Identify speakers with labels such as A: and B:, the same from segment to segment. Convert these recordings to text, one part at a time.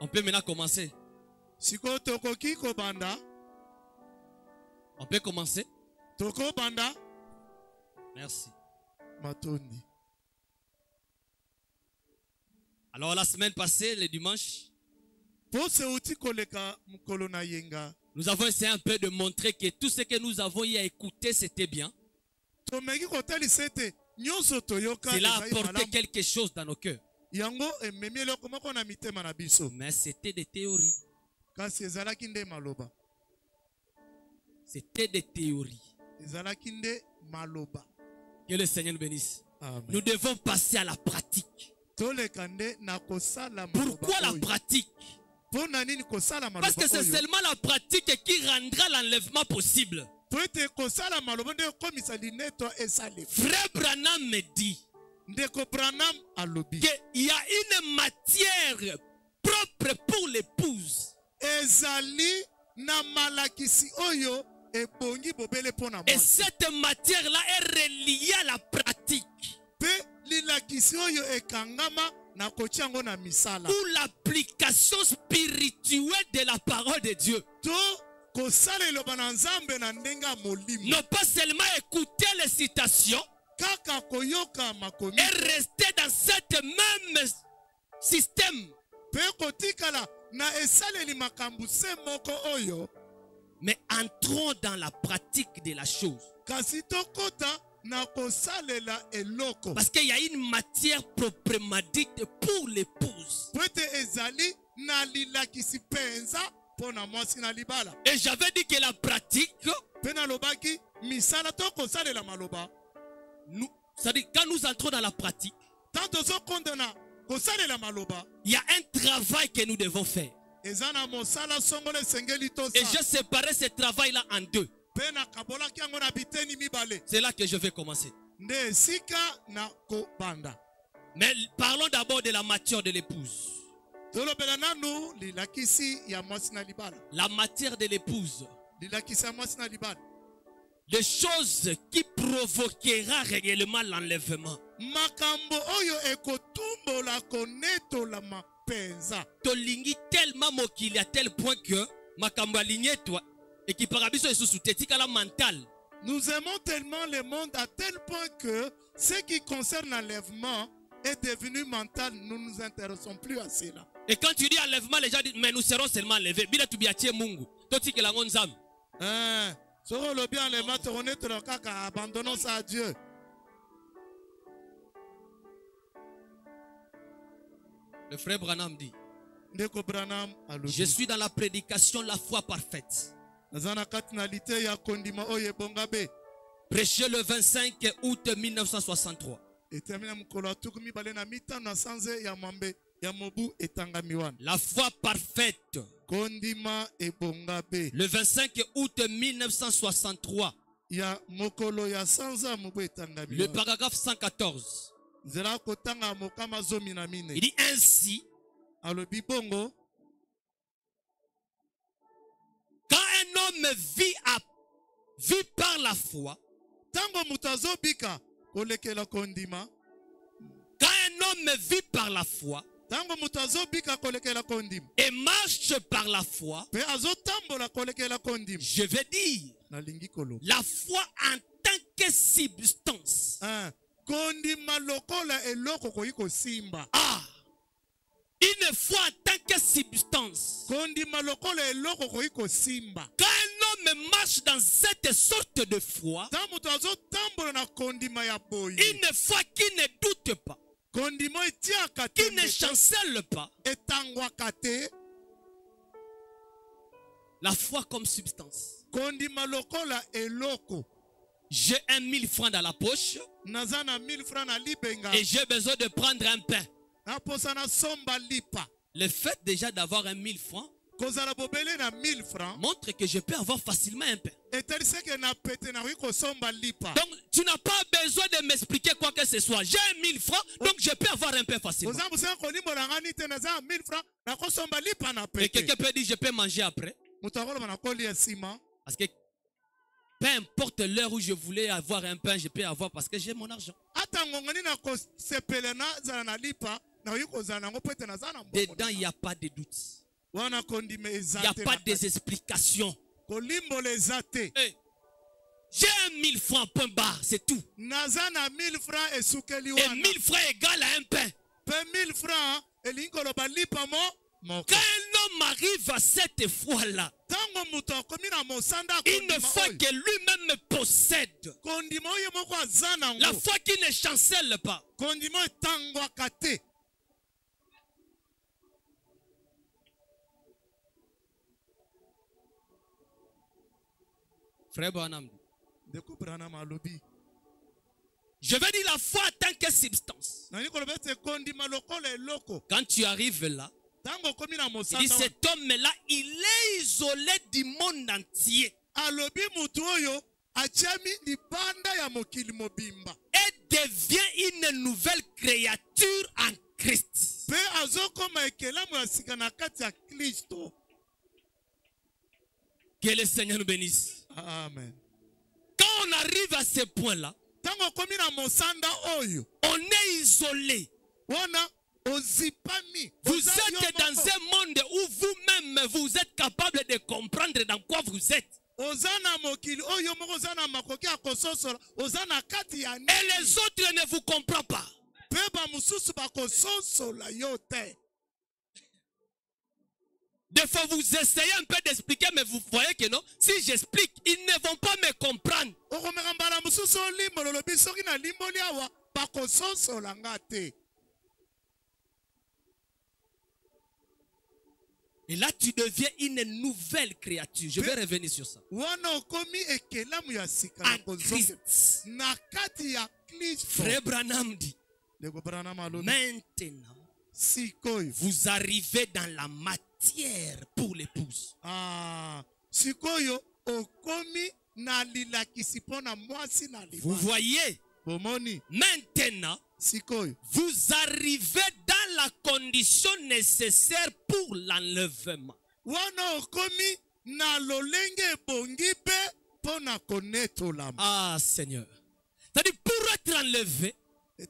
A: On peut maintenant commencer.
B: Siko tokoki ko banda.
A: On peut commencer.
B: Toko banda.
A: Merci.
B: Matondi.
A: Alors la semaine passée, le dimanche, nous avons essayé un peu de montrer que tout ce que nous avons eu à écouter, c'était bien. Cela a apporté quelque chose dans nos cœurs. Mais c'était des théories. C'était des théories. Que le Seigneur nous bénisse. Amen. Nous devons passer à la pratique. Pourquoi la pratique? Parce que c'est seulement la pratique qui rendra l'enlèvement possible. Frère Branham me dit qu'il y a une matière propre pour l'épouse. Et cette matière-là est reliée à la pratique. Pour l'application spirituelle de la parole de Dieu. Ne pas seulement écouter les citations et rester dans ce même système, mais entrons dans la pratique de la chose. Parce qu'il y a une matière proprement dite pour l'épouse. Et j'avais dit que la pratique, c'est-à-dire quand nous entrons dans la pratique, il y a un travail que nous devons faire. Et j'ai séparé ce travail-là en deux. C'est là que je vais commencer. Mais parlons d'abord de la matière de l'épouse. La matière de l'épouse. Des choses qui provoquera réellement l'enlèvement. Tolingi tellement mokili à tel point que makambo aligné toi. Et qui parabiso est sous la mentale.
B: Nous aimons tellement le monde à tel point que ce qui concerne l'enlèvement est devenu mental. Nous ne nous intéressons plus à cela.
A: Et quand tu dis enlèvement, les gens disent mais nous serons seulement enlevés. Bila tu biatie mungu. Toti que la ngonzam.
B: Le bien enlèvement te renaître le caca. Abandonnons ça à Dieu.
A: Le frère Branham dit. Je suis dans la prédication la foi parfaite. Prêché le 25 août 1963. La foi parfaite. Le 25 août 1963. Le paragraphe 114. Il dit ainsi. Quand un homme vit par la foi, quand un homme vit par la foi et marche par la foi, je vais dire la foi en tant que substance. Une foi en tant que substance. Quand un homme marche dans cette sorte de foi, une foi qui ne doute pas, qui ne chancelle pas, la foi comme substance. J'ai 1000 francs dans la poche et j'ai besoin de prendre un pain. Le fait déjà d'avoir 1000 francs montre que je peux avoir facilement un pain. Donc tu n'as pas besoin de m'expliquer quoi que ce soit. J'ai 1000 francs, donc je peux avoir un pain facilement. Et quelqu'un peut dire je peux manger après. Parce que peu importe l'heure où je voulais avoir un pain, je peux avoir parce que j'ai mon argent. Dedans, il n'y a pas de doute. Il n'y a pas des explications. Hey. J'ai 1000 francs, point barre, c'est tout. Et 1000 francs égale à un pain. Quand un homme arrive à cette foi-là, une foi que lui-même possède, la foi qui ne chancelle pas, Frère Branham, je vais dire la foi en tant que substance. Quand tu arrives là, il dit cet homme-là, il est isolé du monde entier. Et devient une nouvelle créature en Christ. Que le Seigneur nous bénisse.
B: Amen.
A: Quand on arrive à ce point-là, on est isolé. Vous êtes dans un monde où vous-même vous êtes capable de comprendre dans quoi vous êtes. Et les autres ne vous comprennent pas. Des fois vous essayez un peu d'expliquer, mais vous voyez que non. Si j'explique, ils ne vont pas me comprendre. Et là, tu deviens une nouvelle créature. Je vais revenir sur ça. En Christ. Frère Branham dit, maintenant, vous arrivez dans la matière pour l'épouse. Vous voyez, maintenant, vous arrivez dans la condition nécessaire pour l'enlèvement. Ah Seigneur. C'est-à-dire pour être enlevé, il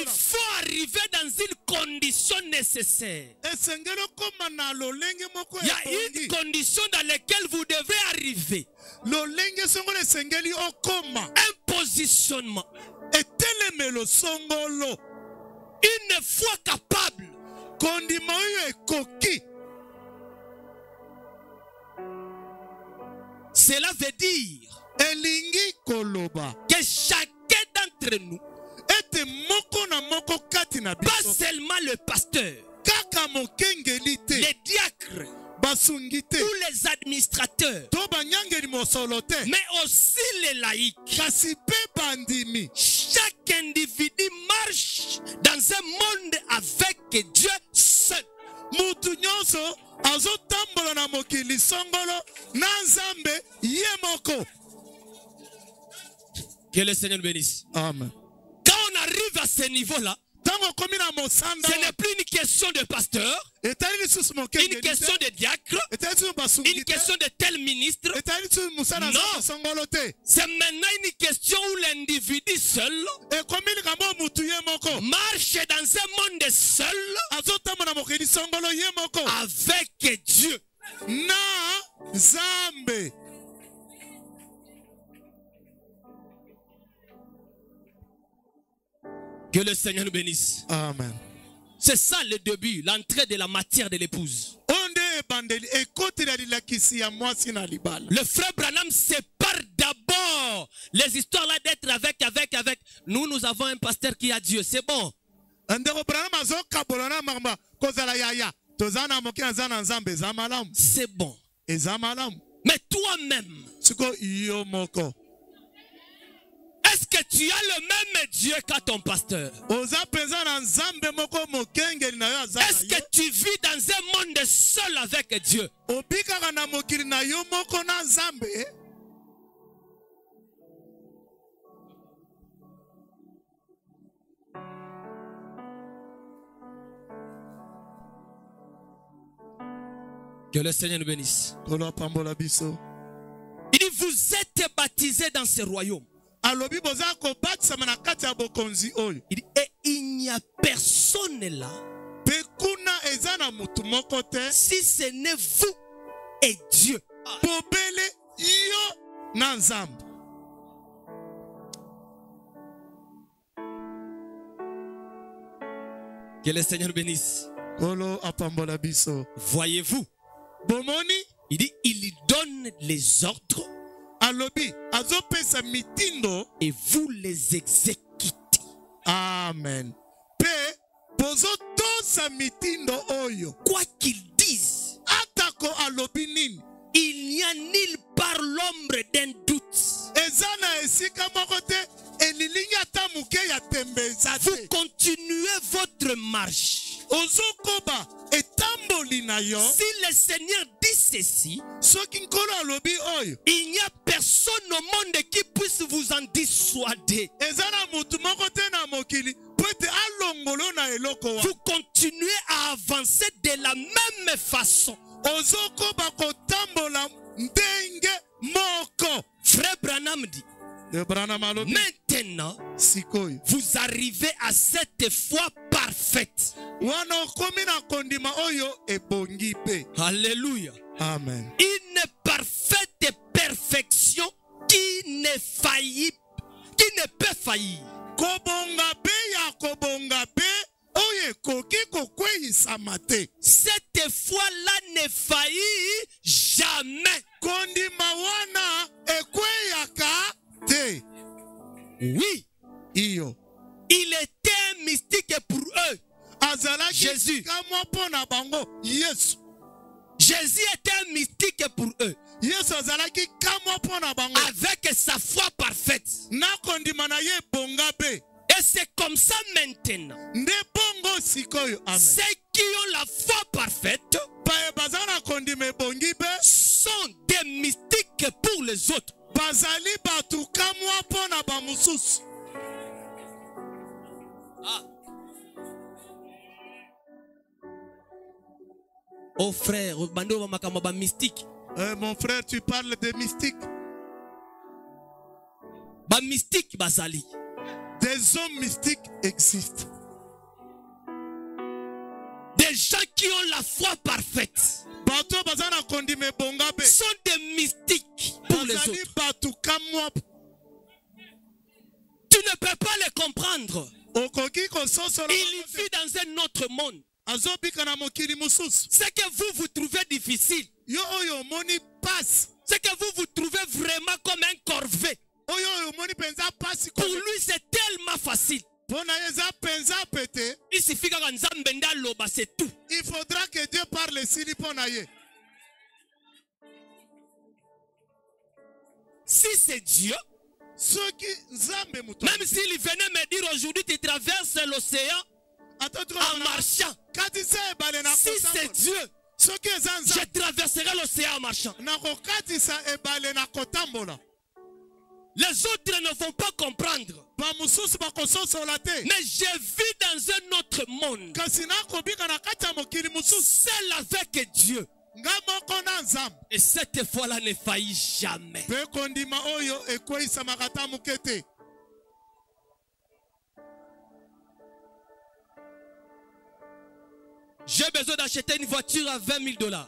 A: faut arriver dans une condition nécessaire. Il y a une condition dans laquelle vous devez arriver. Un positionnement. Une foi capable. Cela veut dire que chacun d'entre nous, pas seulement le pasteur, les diacres ou les administrateurs, mais aussi les laïcs. Chaque individu marche dans un monde avec Dieu seul. Que le Seigneur bénisse.
B: Amen.
A: Quand on arrive à ce niveau-là, ce n'est plus une question de pasteur, une question de diacre, une question de tel ministre. Non, c'est maintenant une question où l'individu seul marche dans un monde seul avec Dieu. Que le Seigneur nous bénisse.
B: Amen.
A: C'est ça le début, l'entrée de la matière de l'épouse. Le frère Branham sépare d'abord les histoires là d'être avec. Nous avons un pasteur qui a Dieu, c'est bon. C'est bon. Mais toi-même, est-ce que tu as le même Dieu qu'à ton pasteur? Est-ce que tu vis dans un monde seul avec Dieu? Que le Seigneur nous bénisse. Il dit, vous êtes baptisés dans ce royaume. Il dit, et il n'y a personne personne là, si ce n'est vous et Dieu. Que le Seigneur bénisse. Voyez-vous, il dit, il donne les ordres et vous les exécutez.
B: Amen.
A: Quoi qu'ils disent, il n'y a nulle part l'ombre d'un doute. Vous continuez votre marche. Si le Seigneur dit ceci, il n'y a personne au monde qui puisse vous en dissuader. Vous continuez à avancer de la même façon. Frère Branham dit, maintenant, vous arrivez à cette foi parfaite. Alléluia.
B: Amen.
A: Une parfaite perfection qui ne peut faillir. Cette foi-là ne faillit jamais. Oui. Il était un mystique pour eux. Jésus. Jésus était un mystique pour eux. Avec sa foi parfaite. Et c'est comme ça maintenant. Ceux qui ont la foi parfaite sont des mystiques pour les autres. Ah. Oh frère, mystique.
B: Mon frère, tu parles de mystique.
A: Mystique basali.
B: Des hommes mystiques existent.
A: Des gens qui ont la foi parfaite sont des mystiques pour les autres. Tu ne peux pas les comprendre. Il vit dans un autre monde. Ce que vous trouvez difficile, ce que vous trouvez vraiment comme un corvée, pour lui c'est tellement facile. Il suffit c'est tout.
B: Il faudra que Dieu parle ici.
A: Si c'est Dieu, même s'il venait me dire aujourd'hui tu traverses l'océan en marchant, si c'est Dieu, je traverserai l'océan en marchant. Les autres ne vont pas comprendre. Mais je vis dans un autre monde. Seul avec Dieu. Et cette fois-là ne faillit jamais. J'ai besoin d'acheter une voiture à $20,000.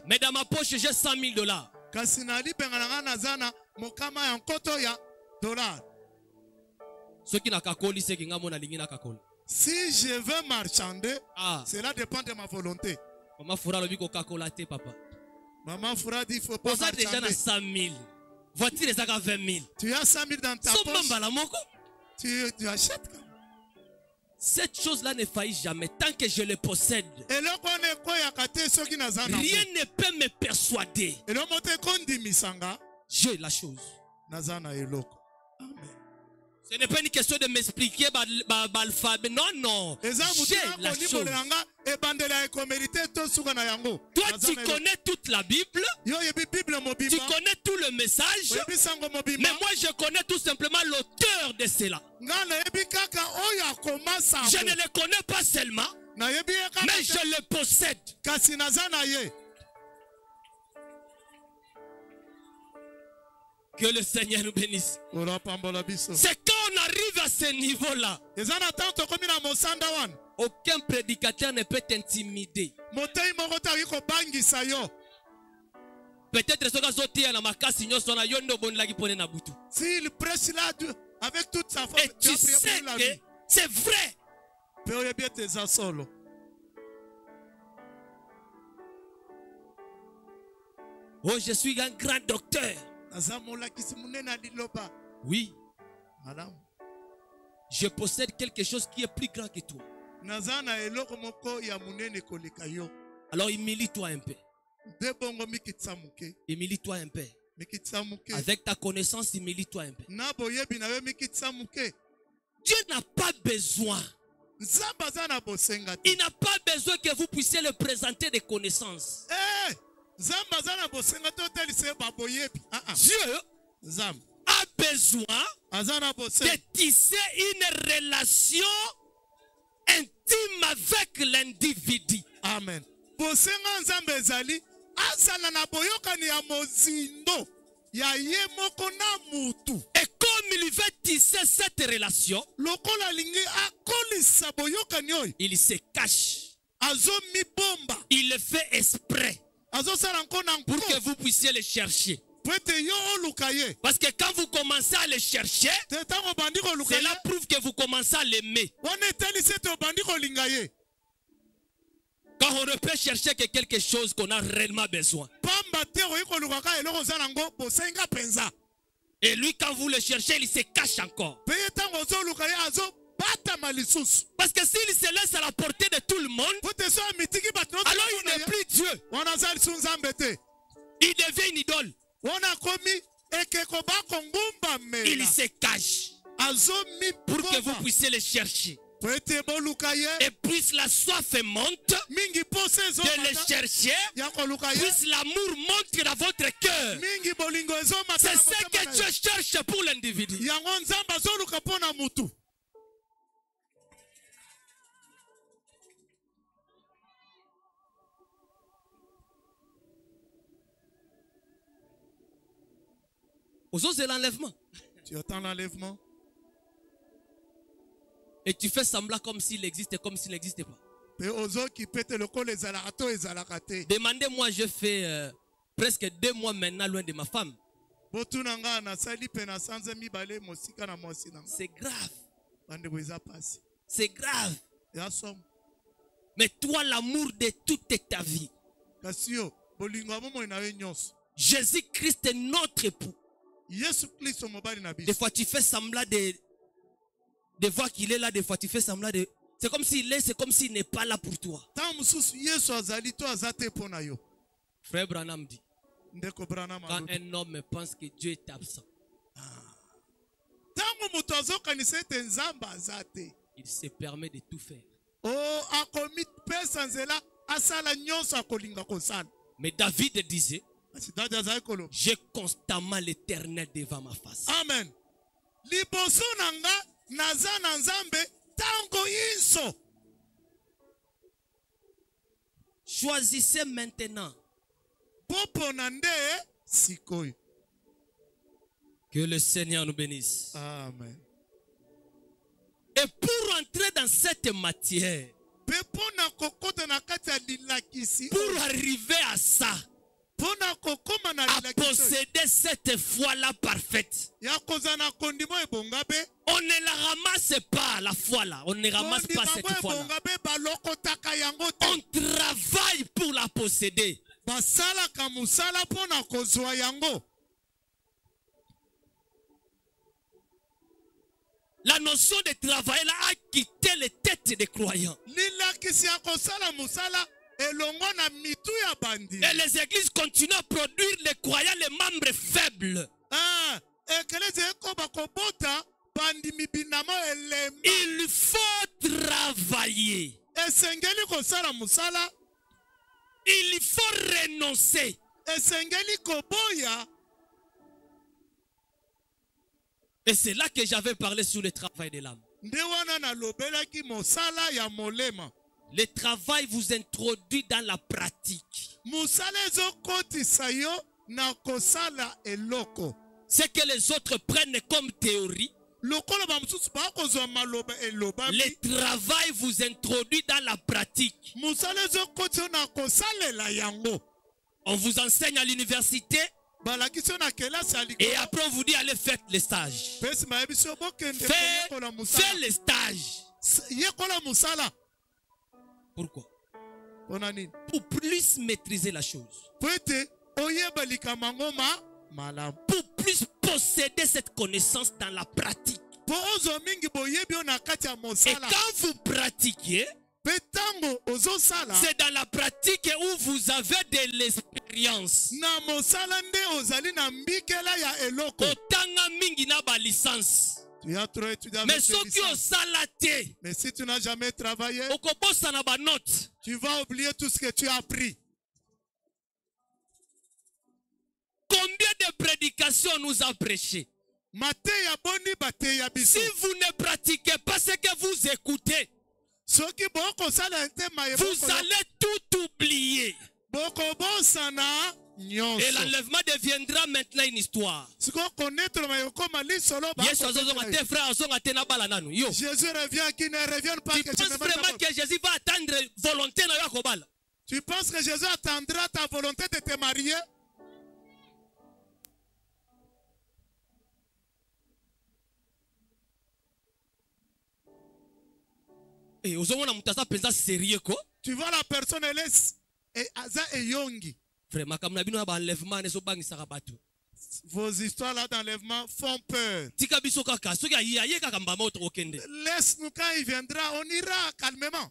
A: Mais dans ma poche, j'ai $100,000.
B: Si je veux marchander, cela dépend de ma volonté.
A: Maman Foura dit
B: il faut pas marchander.
A: Déjà 100,000. Voiture est à 20,000.
B: Tu as 100,000 dans ta poche. Tu achètes.
A: Cette chose-là ne faillit jamais tant que je le possède. Rien ne peut me persuader. J'ai la chose.
B: Amen.
A: Ce n'est pas une question de m'expliquer l'alphabet. Non, non. J'ai la chose. Toi, tu connais toute la Bible. Tu connais tout le message. Mais moi, je connais tout simplement l'auteur de cela. Je ne le connais pas seulement, mais je le possède. Que le Seigneur nous bénisse. C'est quand on arrive à ce niveau-là, aucun prédicateur ne peut t'intimider. Peut-être
B: s'il prêche là avec toute sa force,
A: et tu sais que c'est vrai. Oh, je suis un grand docteur. Oui.
B: Madame.
A: Je possède quelque chose qui est plus grand que toi. Alors humilie-toi un peu. Humilie-toi un peu. Avec ta connaissance, humilie-toi un peu. Dieu n'a pas besoin. Il n'a pas besoin que vous puissiez le présenter des connaissances. Dieu a besoin de tisser une relation intime avec l'individu.
B: Amen.
A: Et comme il veut tisser cette relation, il se cache. Il le fait exprès pour que vous puissiez le chercher. Parce que quand vous commencez à le chercher, cela prouve que vous commencez à l'aimer. Quand on ne peut chercher que quelque chose qu'on a réellement besoin. Et lui, quand vous le cherchez, il se cache encore. Parce que s'il se laisse à la portée de tout le monde, alors il n'est plus Dieu. Il devient une idole. Il se cache pour que vous puissiez le chercher. Et puisse la soif monte de le chercher, puisse l'amour monte dans votre cœur. C'est ce que Dieu cherche pour l'individu. Aux autres, c'est l'enlèvement.
B: Tu attends l'enlèvement.
A: Et tu fais semblant comme s'il existait, comme s'il n'existait pas. Demandez-moi, je fais presque 2 mois maintenant loin de ma femme. C'est grave. C'est grave. Mais toi, l'amour de toute ta vie. Jésus-Christ est notre époux. Des fois, tu fais semblant de voir qu'il est là, des fois tu fais semblant de... C'est comme s'il est, c'est comme s'il n'est pas là pour toi. Frère Branham dit, quand un homme pense que Dieu est absent, il se permet de tout faire. Mais David disait, j'ai constamment l'Éternel devant ma face.
B: Amen.
A: Choisissez maintenant. Que le Seigneur nous bénisse.
B: Amen.
A: Et pour entrer dans cette matière, pour arriver à ça, à posséder cette foi-là parfaite, on ne la ramasse pas, la foi-là. On ne ramasse pas cette foi-là. On travaille pour la posséder. La notion de travail là a quitté les têtes des croyants. Et les églises continuent à produire les croyants, les membres faibles. Il faut travailler. Il faut renoncer. Et c'est là que j'avais parlé sur le travail de l'âme. Le travail vous introduit dans la pratique. Ce que les autres prennent comme théorie, Le travail vous introduit dans la pratique. On vous enseigne à l'université. Et après on vous dit allez faire les stages. Fais les stages. Pourquoi? Pour plus maîtriser la chose. Pour plus posséder cette connaissance dans la pratique. Et quand vous pratiquez, c'est dans la pratique où vous avez de l'expérience. Mais
B: si tu n'as jamais travaillé, tu vas oublier tout ce que tu as appris.
A: Combien de prédications nous a prêché? Si vous ne pratiquez pas ce que vous écoutez, vous allez tout oublier. Et l'enlèvement deviendra maintenant une histoire.
B: Jésus revient, qui ne revient pas.
A: Tu penses vraiment que Jésus va attendre volonté?
B: Tu penses que Jésus attendra ta volonté de te marier?
A: Tu vois la
B: personne, elle est yongi. Vos histoires là d'enlèvement font peur. Laisse-nous, quand il viendra, on ira calmement.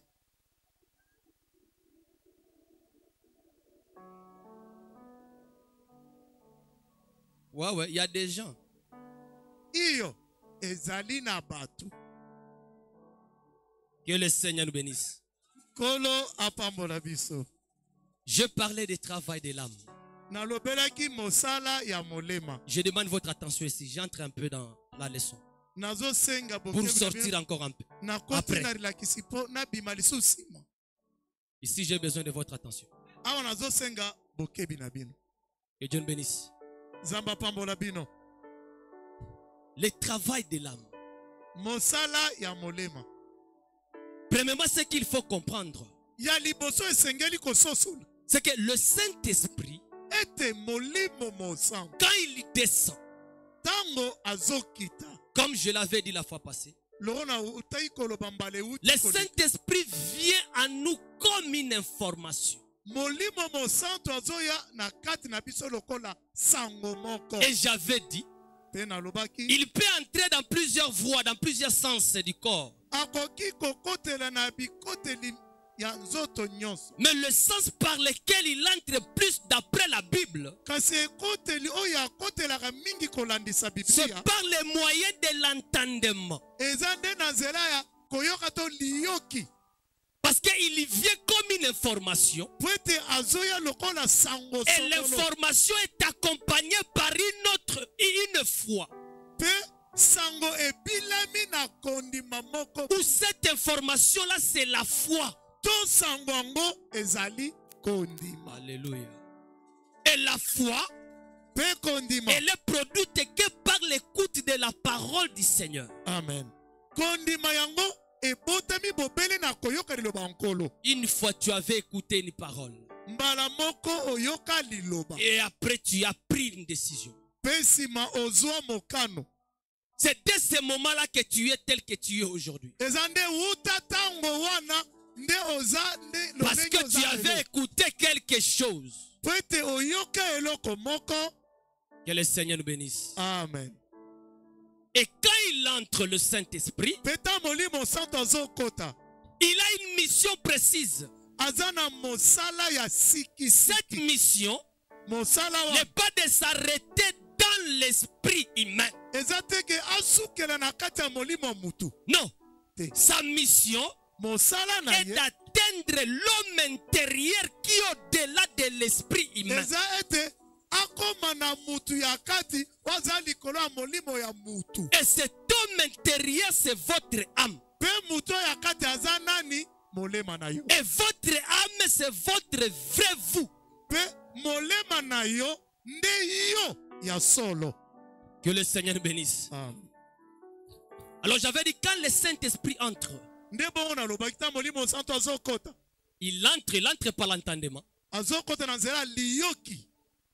A: Ouais, il y a des gens. Que le Seigneur nous bénisse. Je parlais du travail de l'âme. Je demande votre attention ici. J'entre un peu dans la leçon. Pour sortir encore un peu. Après. Ici, j'ai besoin de votre attention. Que Dieu nous bénisse. Le travail de l'âme. Premièrement, ce qu'il faut comprendre, c'est que le Saint-Esprit, quand il descend, comme je l'avais dit la fois passée, le Saint-Esprit vient à nous comme une information. Et j'avais dit, il peut entrer dans plusieurs voies, dans plusieurs sens du corps. Mais le sens par lequel il entre plus d'après la Bible, c'est par les moyens de l'entendement. Parce qu'il vient comme une information. Et l'information est accompagnée par une foi. Où cette information-là, c'est la foi. Alléluia. Et la foi, elle est produite que par l'écoute de la parole du Seigneur.
B: Amen.
A: Une fois tu avais écouté une parole. Et après tu as pris une décision. C'est dès ce moment-là que tu es tel que tu es aujourd'hui. Parce que tu avais écouté quelque chose. Que le Seigneur nous bénisse.
B: Amen.
A: Et quand il entre, le Saint-Esprit, il a une mission précise. Cette mission n'est pas de s'arrêter dans l'esprit humain. Non. Sa mission est d'atteindre l'homme intérieur qui est au-delà de l'esprit humain. Et cet homme intérieur, c'est votre âme. Et votre âme, c'est votre vrai vous. Que le Seigneur bénisse. Alors j'avais dit, quand le Saint-Esprit entre, il entre par l'entendement.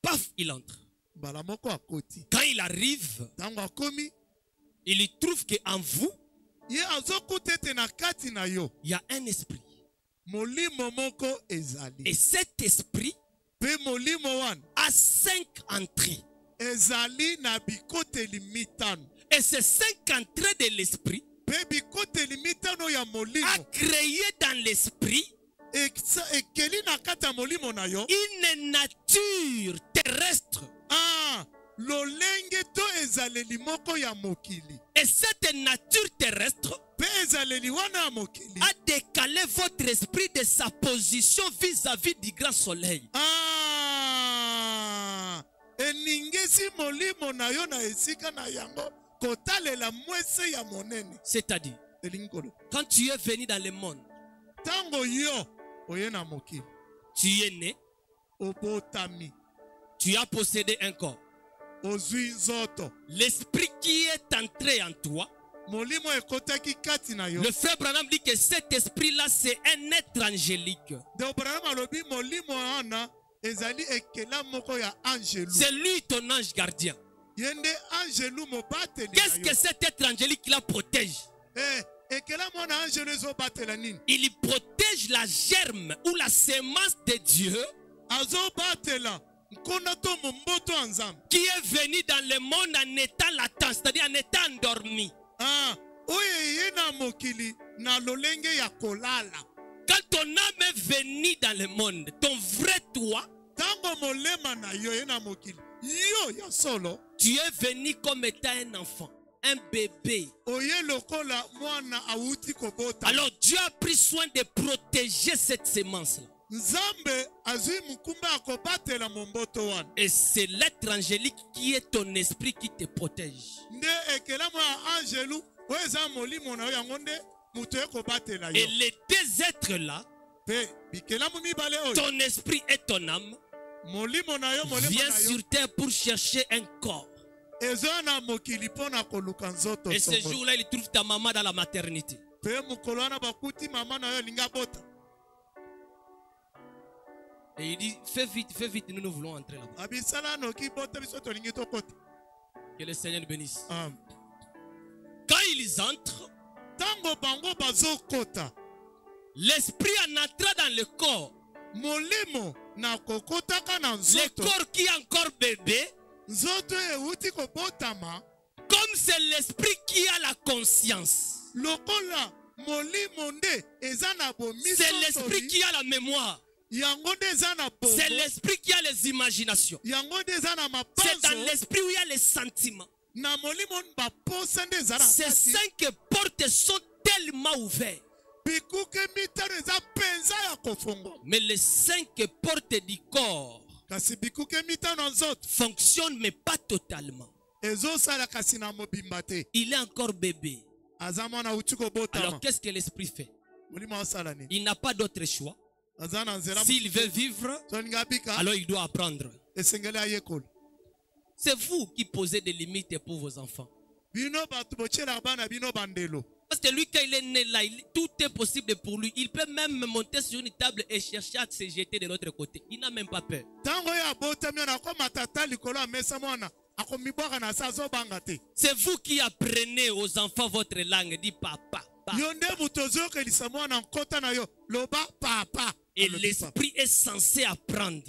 A: Paf, il entre. Quand il arrive, il trouve qu'en vous, il y a un esprit. Et cet esprit a 5 entrées. Et ces 5 entrées de l'esprit a créé dans l'esprit une nature terrestre. Et cette nature terrestre a décalé votre esprit de sa position vis-à-vis du grand soleil. C'est-à-dire, quand tu es venu dans le monde, tu es né, tu as possédé un corps. L'esprit qui est entré en toi, le frère Branham dit que cet esprit-là, c'est un être angélique. C'est lui ton ange gardien. Qu'est-ce que cet être angélique là protège? Il protège la germe ou la sémence de Dieu qui est venu dans le monde en étant latent, c'est-à-dire en étant endormi. Quand ton âme est venue dans le monde, ton vrai toi, tu es venu comme étant un enfant, un bébé. Alors Dieu a pris soin de protéger cette sémence-là. Et c'est l'être angélique qui est ton esprit qui te protège. Et les 2 êtres-là, ton esprit et ton âme, viennent sur terre pour chercher un corps. Et ce jour-là, il trouve ta maman dans la maternité. Et il dit, fais vite, nous voulons entrer là-bas. Que le Seigneur nous bénisse. Quand ils entrent, l'esprit en entrant dans le corps, le corps qui est encore bébé, comme c'est l'esprit qui a la conscience, c'est l'esprit qui a la mémoire, c'est l'esprit qui a les imaginations, c'est dans l'esprit où il y a les sentiments. Ces 5 portes sont tellement ouvertes. Mais les 5 portes du corps fonctionnent mais pas totalement. Il est encore bébé. Alors qu'est-ce que l'esprit fait? Il n'a pas d'autre choix. S'il veut vivre, alors il doit apprendre. C'est vous qui posez des limites pour vos enfants. Parce que lui, quand il est né là, tout est possible pour lui. Il peut même monter sur une table et chercher à se jeter de l'autre côté. Il n'a même pas peur. C'est vous qui apprenez aux enfants votre langue. Dit papa. Et l'esprit est censé apprendre.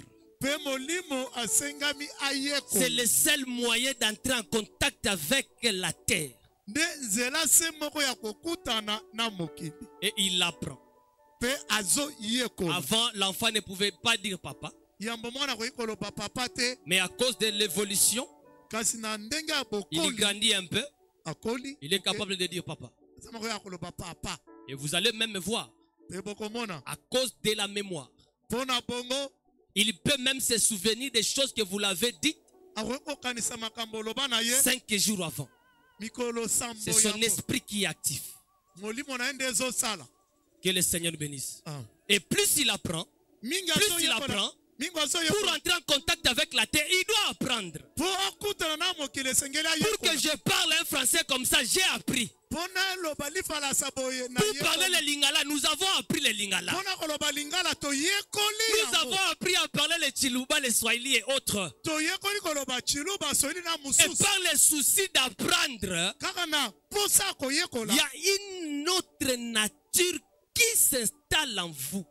A: C'est le seul moyen d'entrer en contact avec la terre. Et il l'apprend. Avant, l'enfant ne pouvait pas dire papa. Mais à cause de l'évolution, il grandit un peu. Il est capable de dire papa. Et vous allez même voir, à cause de la mémoire, il peut même se souvenir des choses que vous l'avez dites 5 jours avant. C'est son esprit qui est actif. Que le Seigneur bénisse. Et plus il apprend, Pour entrer en contact avec la terre, il doit apprendre. Pour que je parle un français comme ça, j'ai appris. Pour parler les lingala, nous avons appris les lingala. Nous avons appris à parler les chiluba, les swahili et autres. Et par les soucis d'apprendre, il y a une autre nature qui s'installe en vous.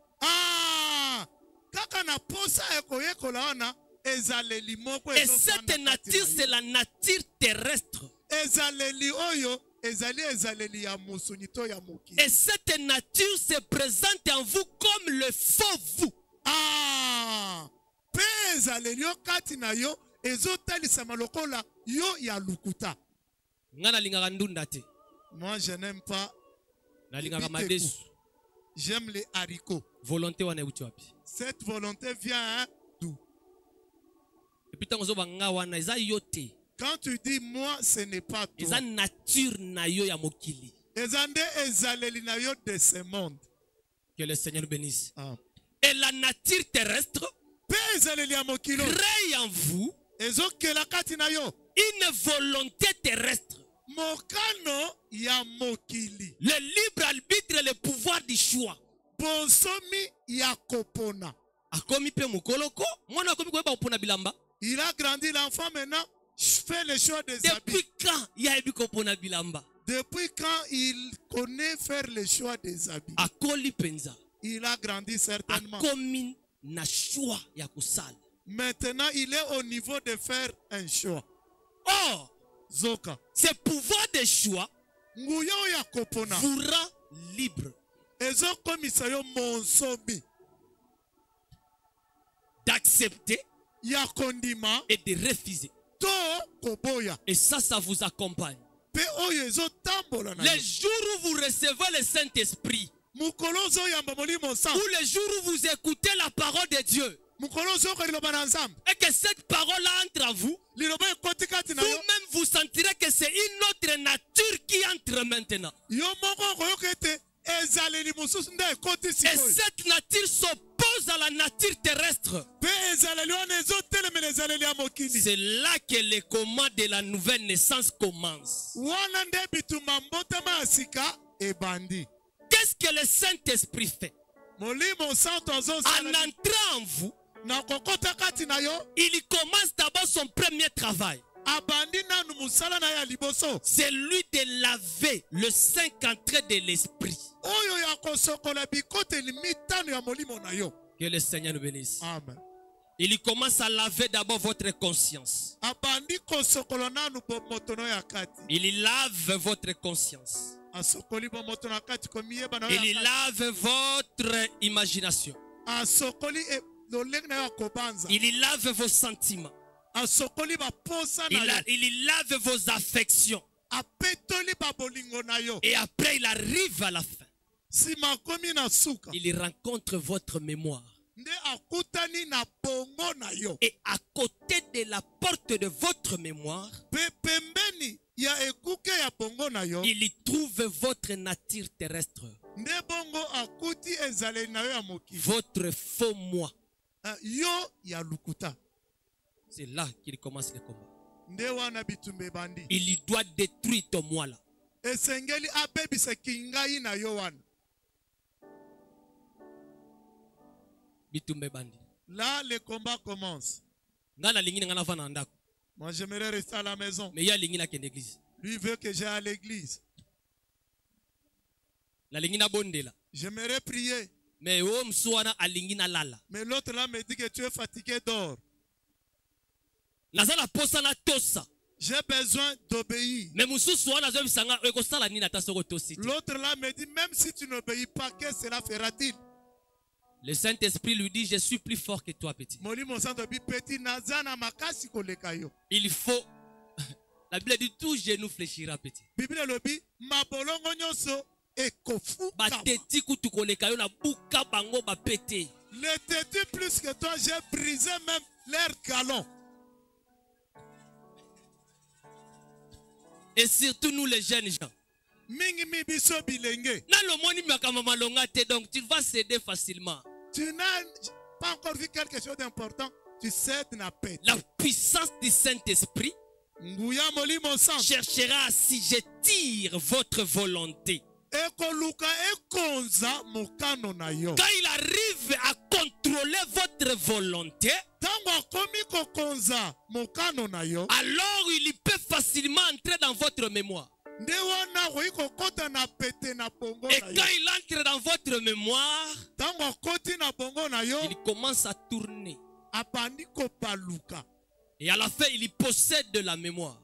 A: Et cette nature, c'est la nature terrestre. Et cette nature se présente en vous comme le faux vous.
B: Moi, je n'aime pas. J'aime les haricots. Cette volonté vient d'où? Quand tu dis moi, ce n'est pas toi. De ce monde.
A: Que le Seigneur bénisse. Et la nature terrestre crée en vous une volonté terrestre. Le libre arbitre et le pouvoir du choix.
B: Il a grandi, l'enfant maintenant fait le choix des habits. Depuis quand il connaît faire le choix des habits? Il a grandi certainement. Maintenant, il est au niveau de faire un choix.
A: Or, ce pouvoir de choix vous rend libre d'accepter et de refuser. Et ça vous accompagne. Les jours où vous recevez le Saint-Esprit, ou les jours où vous écoutez la parole de Dieu, et que cette parole entre en vous, vous-même vous sentirez que c'est une autre nature qui entre maintenant. Et cette nature s'oppose à la nature terrestre. C'est là que les commandes de la nouvelle naissance commencent. Qu'est-ce que le Saint-Esprit fait? En entrant en vous, il commence d'abord son premier travail. C'est lui de laver le saint entrée de l'esprit. Que le Seigneur nous bénisse.
B: Amen.
A: Il commence à laver d'abord votre conscience. Il lave votre conscience. Il lave votre imagination. Il lave vos sentiments. Il lave vos affections. Et après, il arrive à la fin. Il rencontre votre mémoire. Et à côté de la porte de votre mémoire, il y trouve votre nature terrestre. Votre faux moi. C'est là qu'il commence le combat. Il doit détruire ton moi là.
B: Là, le combat commence. Moi, j'aimerais rester à la maison. Lui veut que j'aille à l'église. J'aimerais prier. Mais l'autre là me dit que tu es fatigué, dors. J'ai besoin d'obéir. L'autre là me dit, même si tu n'obéis pas, qu'est-ce que cela fera-t-il?
A: Le Saint-Esprit lui dit, je suis plus fort que toi, petit. Il faut... La Bible dit, tout genou fléchira, petit.
B: Les têtus plus que toi, j'ai brisé même leurs galons.
A: Et surtout nous les jeunes gens. Donc tu vas céder facilement.
B: pas encore vu quelque chose d'important, tu cèdes na pété.
A: La puissance du Saint-Esprit cherchera à assujettir votre volonté. Quand il arrive à contrôler votre volonté, alors il peut facilement entrer dans votre mémoire. Et quand il entre dans votre mémoire, il commence à tourner. Et à la fin, il possède de la mémoire.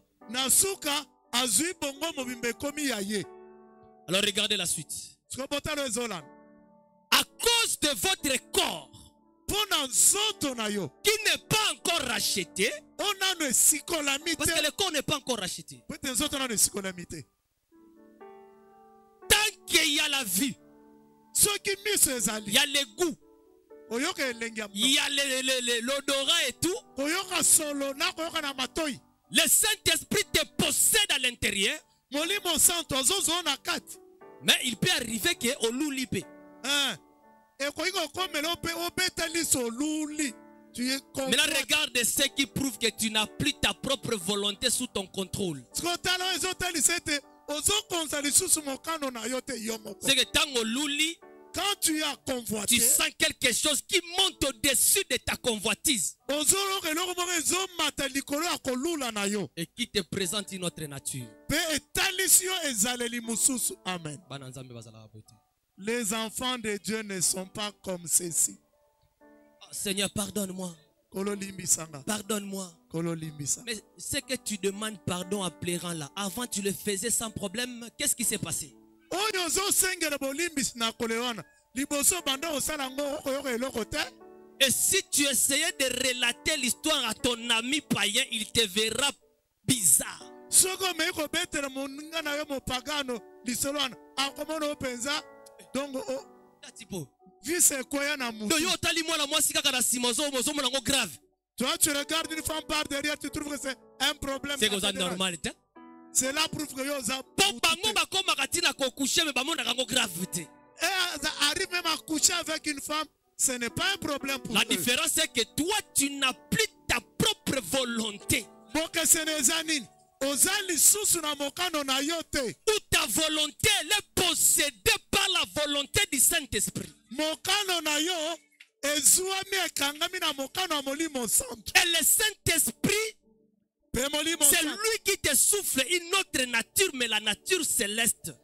A: Alors regardez la suite. À cause de votre corps qui n'est pas encore racheté, parce que le corps n'est pas encore racheté, tant qu'il y a la vue, il y a les goûts, il y a l'odorat et tout, le Saint-Esprit te possède à l'intérieur. Mais il peut arriver qu'on l'oublie. Mais là, regarde ce qui prouve que tu n'as plus ta propre volonté sous ton contrôle. C'est que tant qu'on l'oublie, quand tu as convoité, tu sens quelque chose qui monte au-dessus de ta convoitise et qui te présente une autre nature.
B: Amen. Les enfants de Dieu ne sont pas comme ceci.
A: Oh, Seigneur, pardonne-moi. Pardonne-moi. Mais ce que tu demandes pardon à pleurant là, avant tu le faisais sans problème, qu'est-ce qui s'est passé? Et si tu essayais de relater l'histoire à ton ami païen, il te verra bizarre.
B: Toi, tu regardes une femme par derrière, tu trouves que c'est un problème.
A: C'est normal.
B: Cela prouve que arrive même à coucher avec une femme, ce n'est pas un problème pour eux.
A: La différence c'est que toi tu n'as plus ta propre volonté. Ou ta volonté elle est possédée par la volonté du Saint-Esprit. Et le Saint-Esprit, c'est lui qui te souffle une autre nature, mais la nature céleste.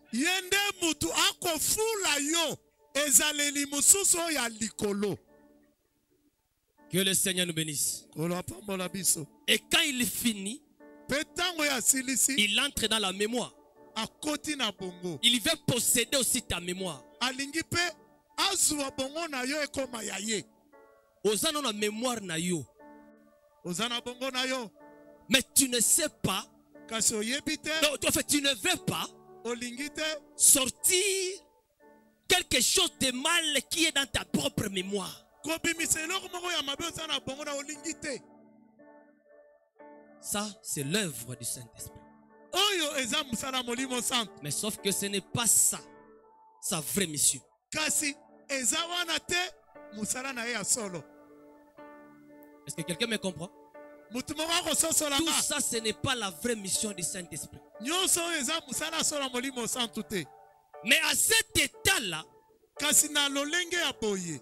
A: Que le Seigneur nous bénisse. Et quand il finit, il entre dans la mémoire. Il veut posséder aussi ta mémoire. Osana na mémoire na yo. Mais tu ne sais pas. Non, en fait, tu ne veux pas sortir quelque chose de mal qui est dans ta propre mémoire. Ça, c'est l'œuvre du Saint-Esprit. Mais sauf que ce n'est pas ça, sa vraie mission. Est-ce que quelqu'un me comprend? Tout ça, ce n'est pas la vraie mission du Saint-Esprit. Mais à cet état-là,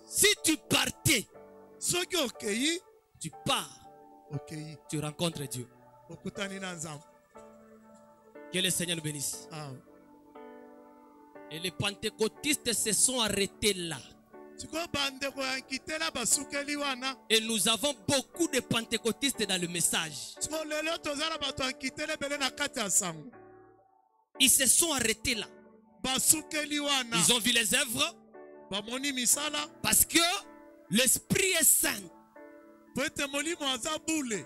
A: si tu partais, tu pars, tu rencontres Dieu. Que le Seigneur nous bénisse. Et les pentecôtistes se sont arrêtés là. Et nous avons beaucoup de pentecôtistes dans le message. Ils se sont arrêtés là. Ils ont vu les œuvres. Parce que l'Esprit est saint.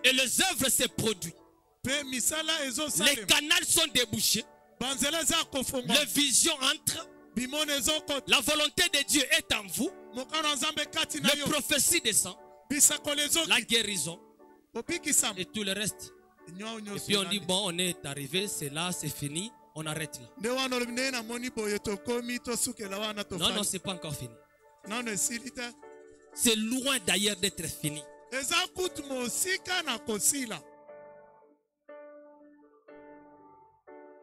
A: Et les œuvres se produisent. Les canaux sont débouchés. Les visions entrent. La volonté de Dieu est en vous. La prophétie descend. La guérison. Et tout le reste. Et puis on dit bon, on est arrivé, c'est là, c'est fini. On arrête là. Non, non, c'est pas encore fini. c'est loin d'ailleurs d'être fini.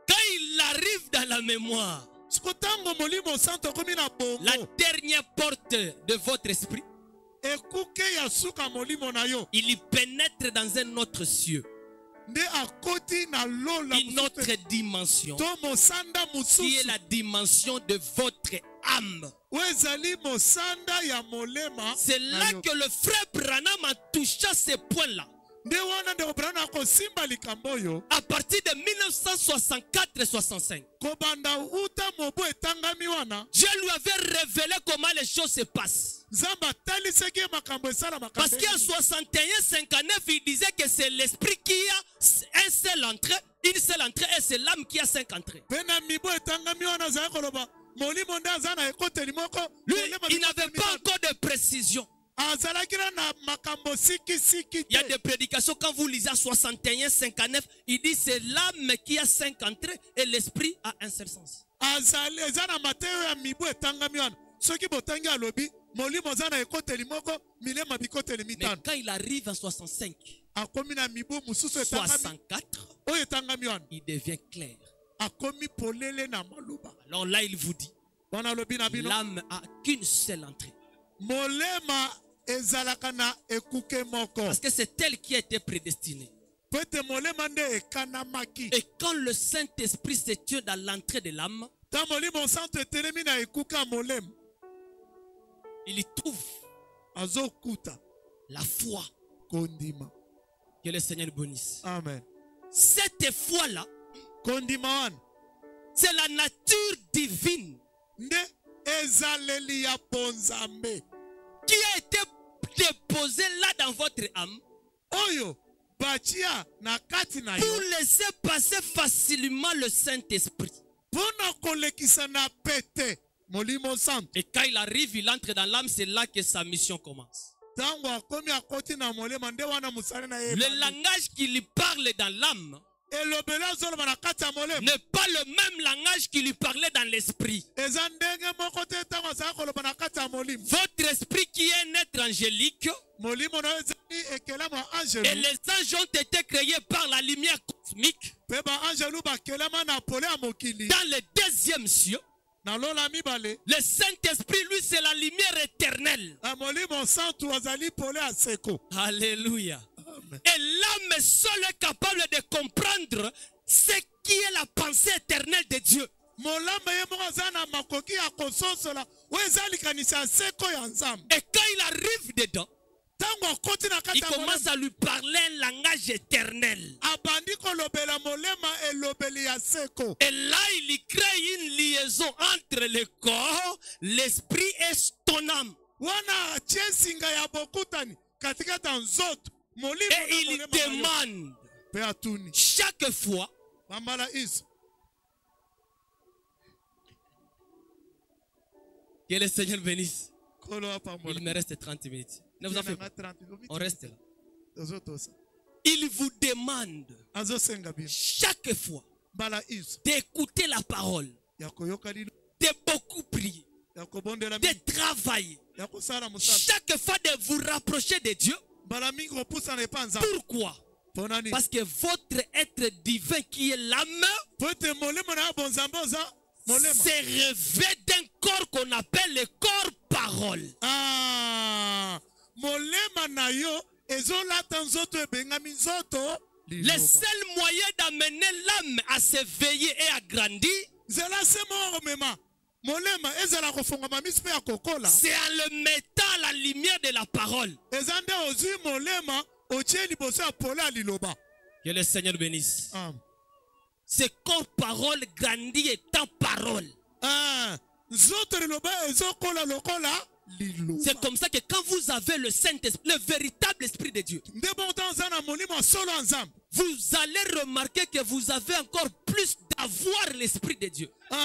A: Quand il arrive dans la mémoire, la dernière porte de votre esprit, il y pénètre dans un autre cieux, une autre dimension, qui est la dimension de votre âme. C'est là que le frère Branham a touché ces points-là. À partir de 1964-65, Dieu lui avait révélé comment les choses se passent. Parce qu'en 61-59, il disait que c'est l'esprit qui a une seule entrée, et c'est l'âme qui a 5 entrées. Lui, il n'avait pas encore de précision. Il y a des prédications, quand vous lisez 61-59, il dit c'est l'âme qui a 5 entrées et l'esprit a un seul sens. Mais quand il arrive en 65, 64, il devient clair. Alors là, il vous dit, l'âme a qu'une seule entrée. Parce que c'est elle qui a été prédestinée. Et quand le Saint-Esprit se tient dans l'entrée de l'âme, il y trouve la foi. Que le Seigneur bénisse.
B: Amen.
A: Cette foi-là, c'est la nature divine qui a été déposée là dans votre âme pour laisser passer facilement le Saint-Esprit. Et quand il arrive, il entre dans l'âme, c'est là que sa mission commence. Le langage qui lui parle dans l'âme n'est pas le même langage qui lui parlait dans l'esprit. Votre esprit qui est un être angélique, et les anges ont été créés par la lumière cosmique dans le deuxième cieux. Le Saint-Esprit, lui, c'est la lumière éternelle. Alléluia. Et l'âme seule est capable de comprendre ce qui est la pensée éternelle de Dieu. Et quand il arrive dedans, il commence à lui parler un langage éternel. Et là, il y crée une liaison entre le corps, l'esprit et ton âme. Et il demande chaque fois que le Seigneur bénisse. Il me reste 30 minutes. Ne vous en faites pas. On reste là. Il vous demande chaque fois d'écouter la parole, de beaucoup prier, de travailler, chaque fois de vous rapprocher de Dieu. Pourquoi? Parce que votre être divin qui est l'âme se revêt d'un corps qu'on appelle le corps parole. Le seul moyen d'amener l'âme à s'éveiller et à grandir, c'est en le mettant à la lumière de la parole. Que le Seigneur bénisse. Ce corps parole grandit étant parole. C'est comme ça que quand vous avez le Saint-Esprit, le véritable Esprit de Dieu, vous allez remarquer que vous avez encore plus d'avoir l'Esprit de Dieu. Vous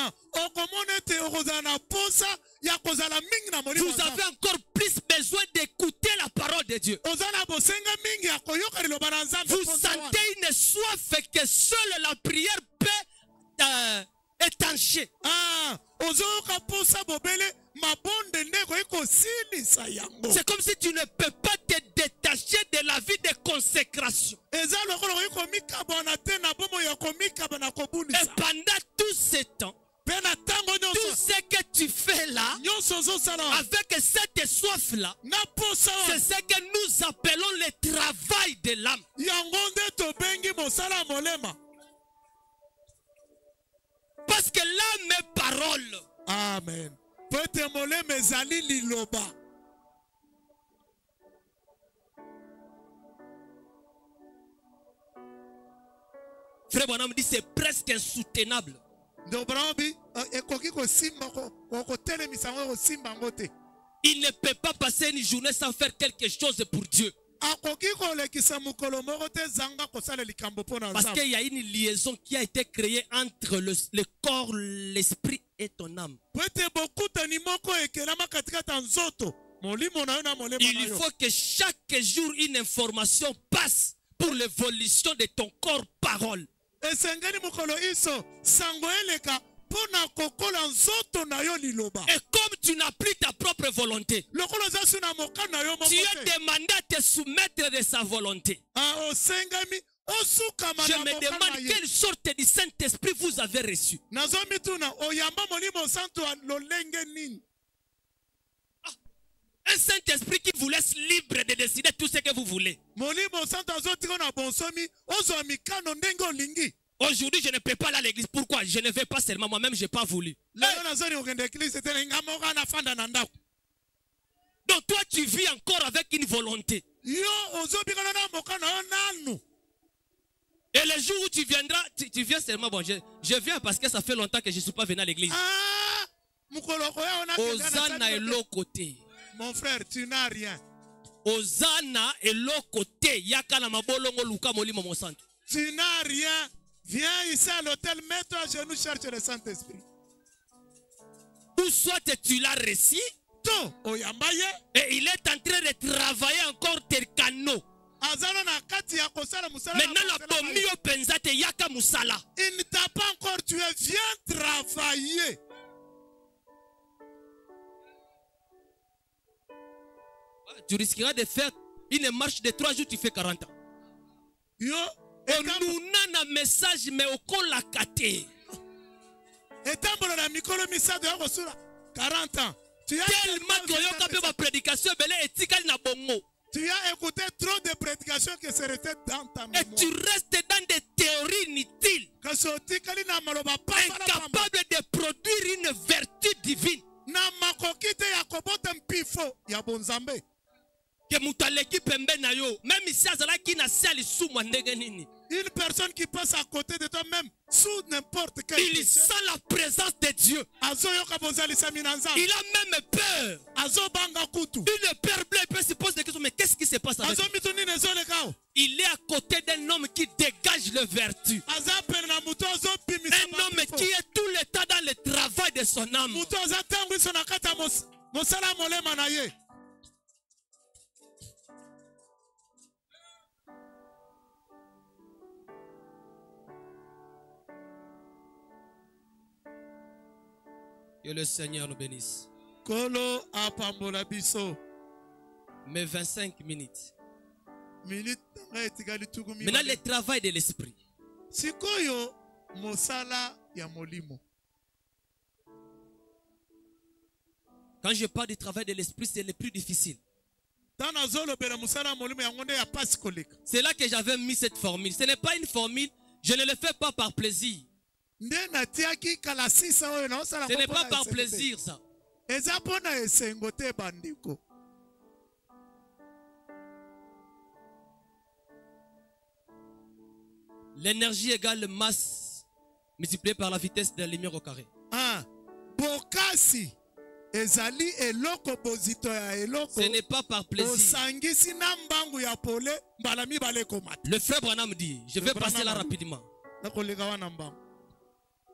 A: avez encore plus besoin d'écouter la parole de Dieu. Vous sentez une soif que seule la prière peut étancher. C'est comme si tu ne peux pas te détacher de la vie de consécration. Et pendant tout ce temps, tout ce que tu fais là, avec cette soif-là, c'est ce que nous appelons le travail de l'âme. Parce que l'âme est parole.
B: Amen.
A: Frère Bonhomme dit c'est presque insoutenable. Il ne peut pas passer une journée sans faire quelque chose pour Dieu. Parce qu'il y a une liaison qui a été créée entre le corps, l'esprit et ton âme. Il faut que chaque jour une information passe pour l'évolution de ton corps parole. Et comme tu n'as plus ta propre volonté, tu es demandé à te soumettre de sa volonté. Je me demande quelle sorte de Saint-Esprit vous avez reçu. Un Saint-Esprit qui vous laisse libre de décider tout ce que vous voulez. Aujourd'hui, je ne peux pas aller à l'église. Pourquoi? Je ne vais pas seulement. Moi-même, je n'ai pas voulu. Donc, toi, tu vis encore avec une volonté. Et le jour où tu viendras, tu viens seulement. Bon, je viens parce que ça fait longtemps que je ne suis pas venu à l'église. Hosanna est l'autre côté.
B: Mon frère, tu n'as rien.
A: Hosanna est l'autre côté.
B: Tu n'as rien. Viens ici à l'hôtel, mets-toi à genoux, cherche le Saint-Esprit.
A: Ou soit tu l'as reçu, et il est en train de travailler encore tes canaux. Maintenant,
B: il ne t'a pas encore tué, viens travailler.
A: Tu risqueras de faire une marche de 3 jours, tu fais 40 ans. Et nous n'avons un message, mais au col la kate. Tellement que ma prédication
B: tu as écouté trop de prédications que c'est resté dans ta mémoire.
A: Et tu restes dans des théories inutiles. Incapable de produire une vertu divine. Même ici,
B: une personne qui passe à côté de toi même sous n'importe quel
A: il sent la présence de Dieu. Il a même peur. Une peur bleue peut se poser des questions. Mais qu'est-ce qui se passe avec lui? Il est à côté d'un homme qui dégage le vertu. Un homme qui est tout le temps dans le travail de son âme. Que le Seigneur nous bénisse. Mais 25 minutes. Maintenant, le travail de l'esprit. Quand je parle du travail de l'esprit, c'est le plus difficile. C'est là que j'avais mis cette formule. Ce n'est pas une formule, je ne le fais pas par plaisir. Ce n'est pas par plaisir, ça. L'énergie égale masse multipliée par la vitesse de la lumière au carré. Ce n'est pas par plaisir. Le frère Branham dit, je vais passer là rapidement.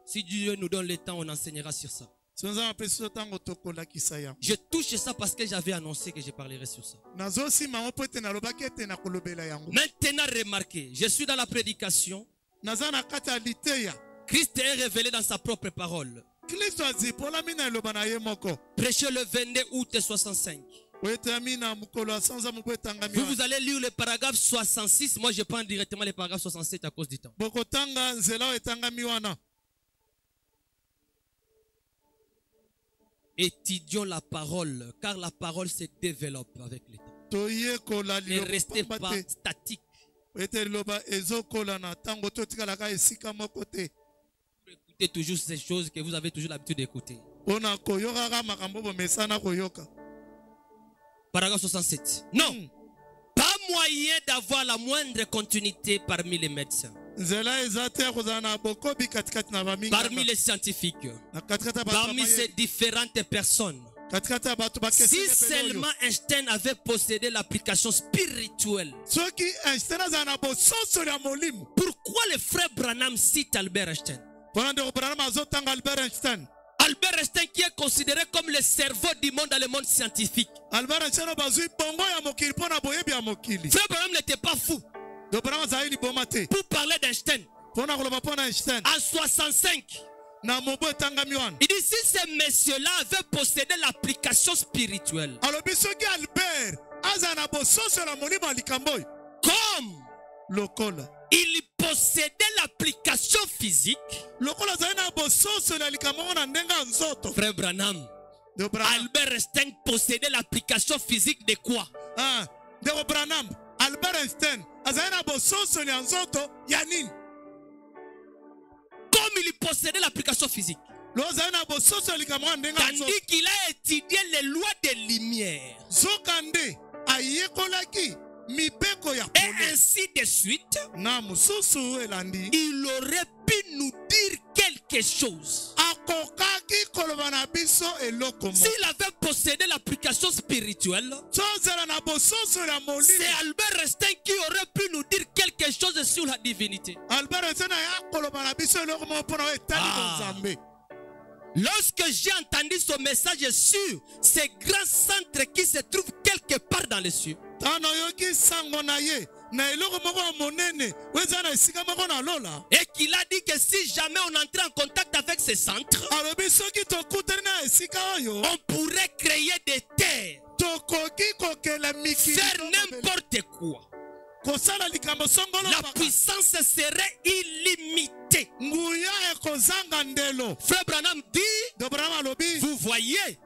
A: Si Dieu nous donne le temps, on enseignera sur ça. Je touche ça parce que j'avais annoncé que je parlerais sur ça. Maintenant, remarquez, je suis dans la prédication. Christ est révélé dans sa propre parole. Prêchez le 22 août 65. Vous allez lire le paragraphe 66. Moi, je prends directement le paragraphe 67 à cause du temps. Étudions la parole, car la parole se développe avec le temps. Ne restez pas statique. Écoutez toujours ces choses que vous avez toujours l'habitude d'écouter. Paragraphe 67. Non. Pas moyen d'avoir la moindre continuité parmi les médecins, parmi les scientifiques, parmi ces différentes personnes. Si seulement Einstein avait possédé l'application spirituelle, pourquoi le frère Branham cite Albert Einstein? Albert Einstein qui est considéré comme le cerveau du monde dans le monde scientifique. Frère Branham n'était pas fou pour parler d'Einstein. En 65, il dit si ces messieurs-là avaient possédé l'application spirituelle, comme il possédait l'application physique, frère Branham, Albert Einstein possédait l'application physique de quoi?
B: Albert Einstein,
A: comme il possédait l'application physique, tandis qu'il a étudié les lois de lumière, et ainsi de suite, il aurait pu nous dire quelque chose. S'il avait possédé l'application spirituelle, c'est Albert Einstein qui aurait pu nous dire quelque chose sur la divinité. Lorsque j'ai entendu son message sur ces grands centres qui se trouvent quelque part dans les cieux, et qu'il a dit que si jamais on entrait en contact avec ces centres, on pourrait créer des terres, faire n'importe quoi. La puissance serait illimitée. Frère Branham dit, vous voyez,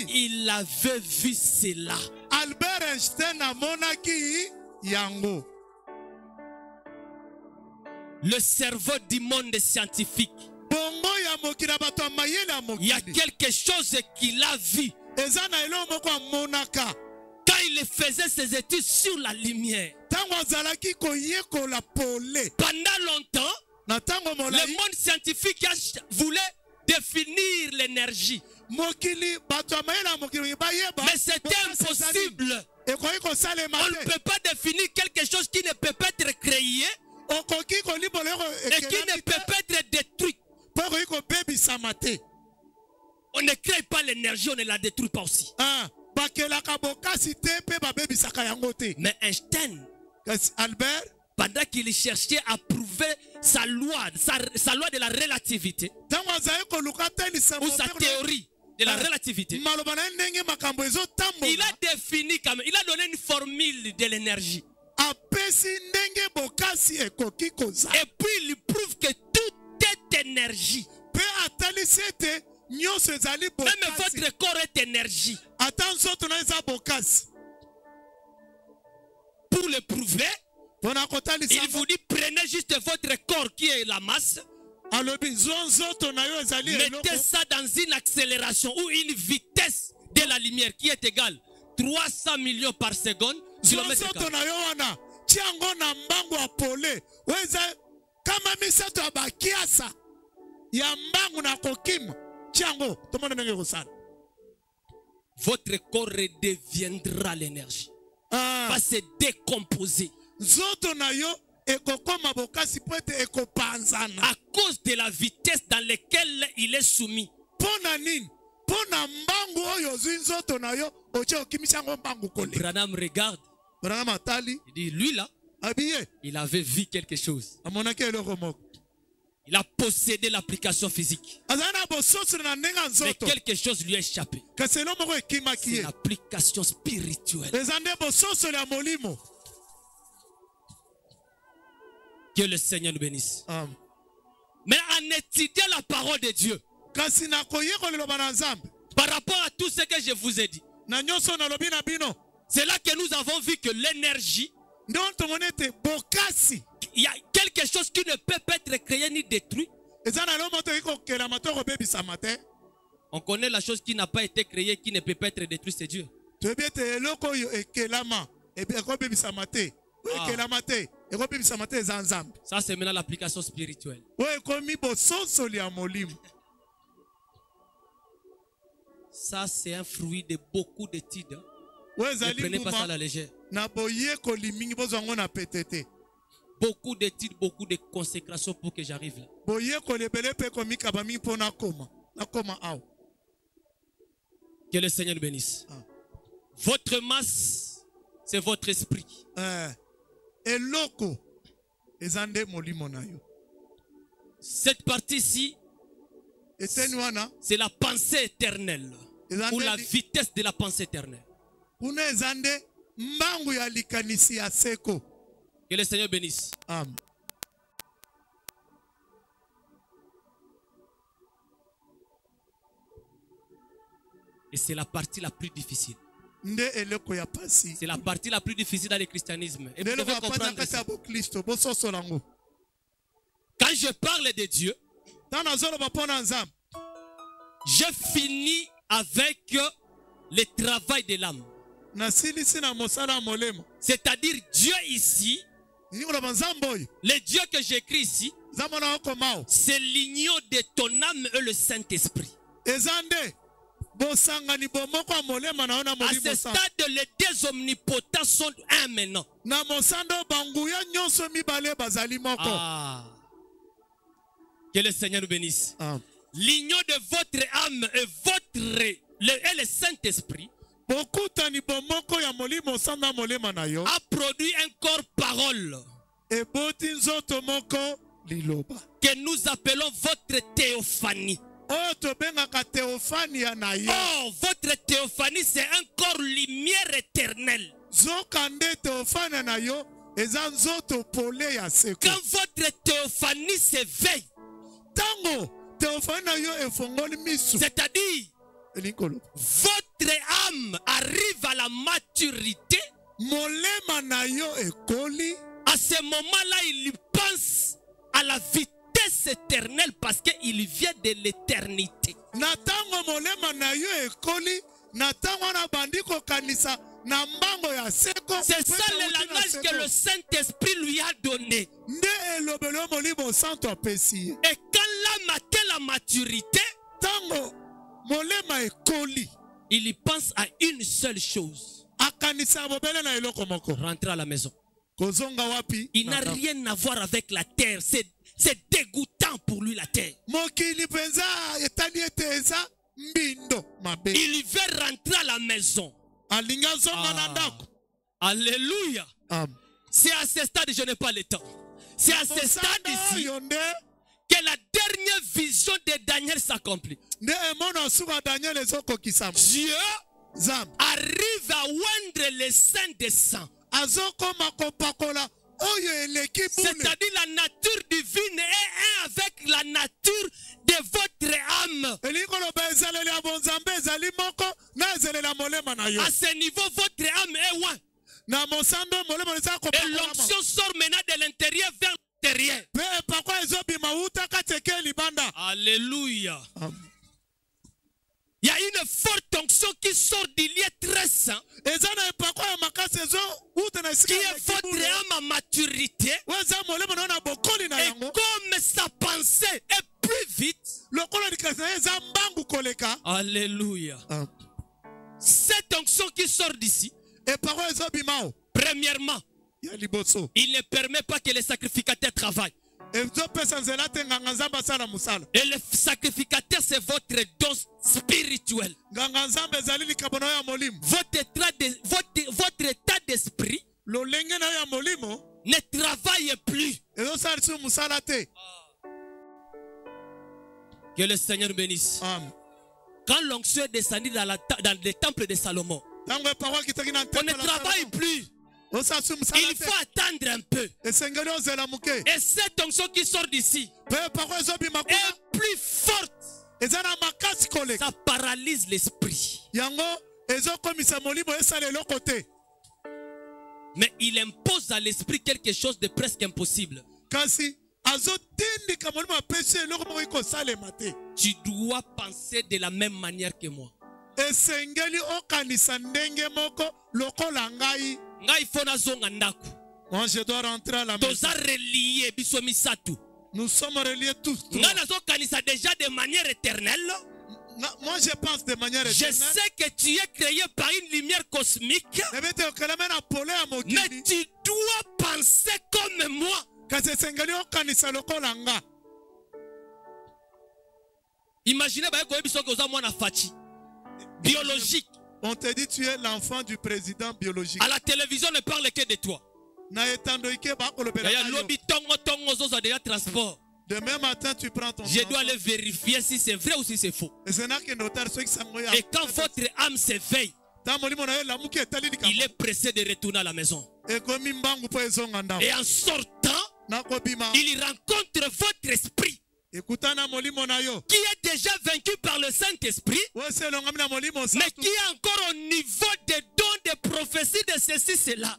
A: il avait vu cela.
B: Albert Einstein a monaki yango.
A: Le cerveau du monde scientifique. Il y a quelque chose qu'il a vu quand il faisait ses études sur la lumière. Pendant longtemps, le monde scientifique voulait définir l'énergie. Mais c'était impossible. On ne peut pas définir quelque chose qui ne peut pas être créé et qui ne peut pas être détruit. On ne crée pas l'énergie, on ne la détruit pas aussi. Mais Einstein,
B: Albert,
A: pendant qu'il cherchait à prouver sa loi de la relativité, ou sa théorie de la relativité, il a défini, il a donné une formule de l'énergie. Et puis il prouve que tout est énergie. Même votre corps est énergie. Pour le prouver, il vous dit prenez juste votre corps qui est la masse, mettez ça dans une accélération ou une vitesse de la lumière qui est égale 300 millions par seconde. Votre corps redeviendra l'énergie. Va se décomposer. À cause de la vitesse dans laquelle il est soumis. Branham regarde. Il dit, lui là, il avait vu quelque chose. Il a possédé l'application physique. Mais quelque chose lui a échappé. C'est l'application spirituelle. Que le Seigneur nous bénisse. Mais en étudiant la parole de Dieu, par rapport à tout ce que je vous ai dit, c'est là que nous avons vu que l'énergie, il y a quelque chose qui ne peut pas être créé ni détruit. On connaît la chose qui n'a pas été créée, qui ne peut pas être détruite, c'est Dieu. Ça, c'est maintenant l'application spirituelle. Ça, c'est un fruit de beaucoup d'études. Ne prenez pas ça à la légère. Beaucoup d'études, beaucoup de consécration pour que j'arrive là. Que le Seigneur nous bénisse. Votre masse, c'est votre esprit. Cette partie-ci, c'est la pensée éternelle. Ou la vitesse de la pensée éternelle. Que le Seigneur bénisse.
B: Amen.
A: Et c'est la partie la plus difficile. C'est la partie la plus difficile dans le christianisme. Et vous devez comprendre ça. Quand je parle de Dieu, je finis avec le travail de l'âme. C'est-à-dire Dieu ici, le Dieu que j'écris ici, c'est l'union de ton âme et le Saint-Esprit. À ce stade, les deux omnipotents sont un maintenant. Que le Seigneur nous bénisse. L'union de votre âme et le Saint-Esprit a produit un corps parole que nous appelons votre théophanie. Oh, votre théophanie, c'est un corps lumière éternelle. Quand votre théophanie s'éveille, c'est-à-dire votre âme arrive à la maturité, à ce moment-là, il pense à la vitesse éternelle parce qu'il vient de l'éternité. C'est ça le langage que le Saint-Esprit lui a donné. Et quand l'âme atteint la maturité, il y pense à une seule chose: rentrer à la maison. Il n'a rien à voir avec la terre. C'est dégoûtant pour lui, la terre. Il veut rentrer à la maison. Alléluia. C'est à ce stade, je n'ai pas le temps. C'est à ce stade ici que la dernière vision de Daniel s'accomplit. Dieu arrive à oindre les saints des saints. C'est-à-dire la nature divine est un avec la nature de votre âme. À ce niveau, votre âme est loin. Et l'onction sort maintenant de l'intérieur vers l'extérieur. Alléluia. Il y a une forte onction qui sort du lieu très saint, qui est votre âme à maturité. Et comme sa pensée est plus vite, alléluia. Cette onction qui sort d'ici, premièrement, il ne permet pas que les sacrificateurs travaillent. Et le sacrificateur, c'est votre don spirituel. Votre état d'esprit ne travaille plus. Que le Seigneur bénisse.
B: Amen.
A: Quand l'onction est descendue dans le temple de Salomon, on ne travaille plus. Il faut attendre un peu. Et cette onction qui sort d'ici est plus forte. Ça paralyse l'esprit. Mais il impose à l'esprit quelque chose de presque impossible. Tu dois penser de la même manière que moi.
B: Moi, je dois rentrer à la maison. Nous sommes reliés tous.
A: Déjà de manière éternelle.
B: Moi, je pense de manière éternelle.
A: Je sais que tu es créé par une lumière cosmique. Mais tu dois penser comme moi. Imaginez biologique.
B: On te dit tu es l'enfant du président biologique.
A: À la télévision, on ne parle que de toi.
B: Demain matin, tu prends ton
A: Je dois aller vérifier si c'est vrai ou si c'est faux. Et quand votre âme s'éveille, il est pressé de retourner à la maison. Et en sortant, il rencontre votre esprit qui est déjà vaincu par le Saint-Esprit, mais qui est encore au niveau des dons de prophétie de ceci, cela.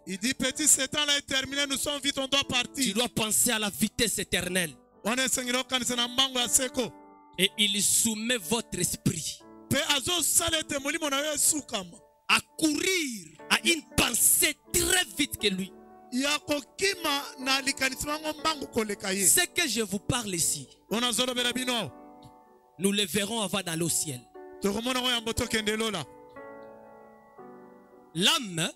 B: Il dit petit, ce temps-là est terminé, nous sommes vite, on doit partir.
A: Tu dois penser à la vitesse éternelle. Et il soumet votre esprit à courir à une pensée très vite que lui. Ce que je vous parle ici, nous le verrons avant d'aller au ciel. L'âme,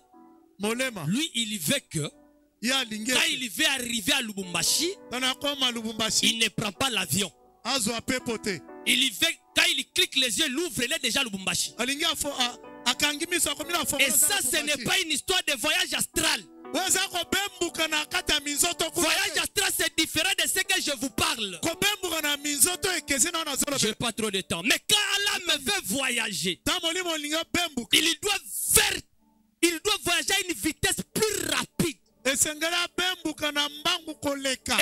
A: lui, il veut que quand il veut arriver à Lubumbashi, il ne prend pas l'avion. Il veut, quand il clique les yeux, il ouvre, il est déjà à Lubumbashi. Et ça, ce n'est pas une histoire de voyage astral. Voyage astral, c'est différent de ce que je vous parle. Je n'ai pas trop de temps. Mais quand l'âme veut voyager, il doit voyager à une vitesse plus rapide. Et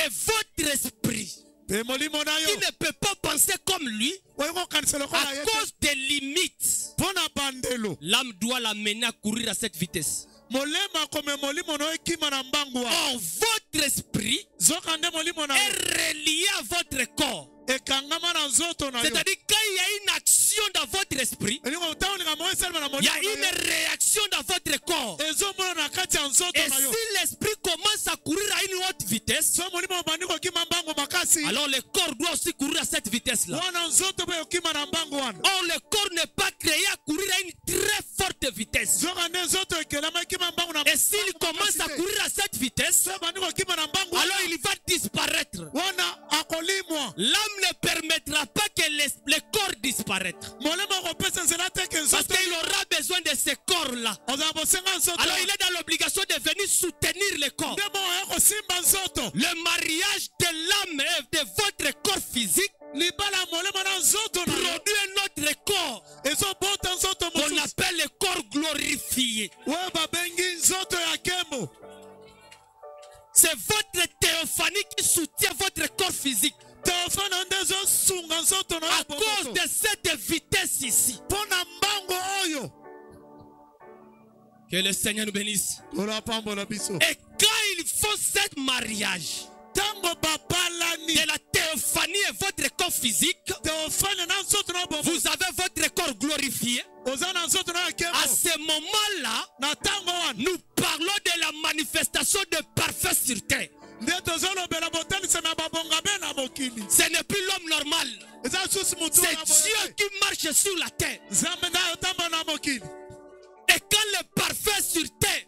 A: votre esprit, qui ne peut pas penser comme lui, à cause des limites, l'âme doit l'amener à courir à cette vitesse. Or, votre esprit est relié à votre corps. C'est-à-dire quand il y a une action dans votre esprit, il y a une réaction dans votre corps. Et si l'esprit commence à courir à une haute vitesse, alors le corps doit aussi courir à cette vitesse-là. Or, le corps n'est pas créé à courir à une très forte vitesse. Et s'il commence à courir à cette vitesse, alors il va disparaître. L'âme ne permettra pas que le corps disparaisse. Parce qu'il aura besoin de ce corps-là. Alors il est dans l'obligation de venir soutenir le corps. Le mariage de l'âme et de votre corps physique produit un autre corps qu'on appelle le corps glorifié. C'est votre théophanie qui soutient votre corps physique. À cause de cette vitesse ici. Que le Seigneur nous bénisse. Et quand ils font ce mariage de la théophanie et votre corps physique, vous avez votre corps glorifié. À ce moment-là, nous parlons de la manifestation de parfait sur terre. Ce n'est plus l'homme normal. C'est Dieu qui marche sur la terre. Et quand le parfait sur terre,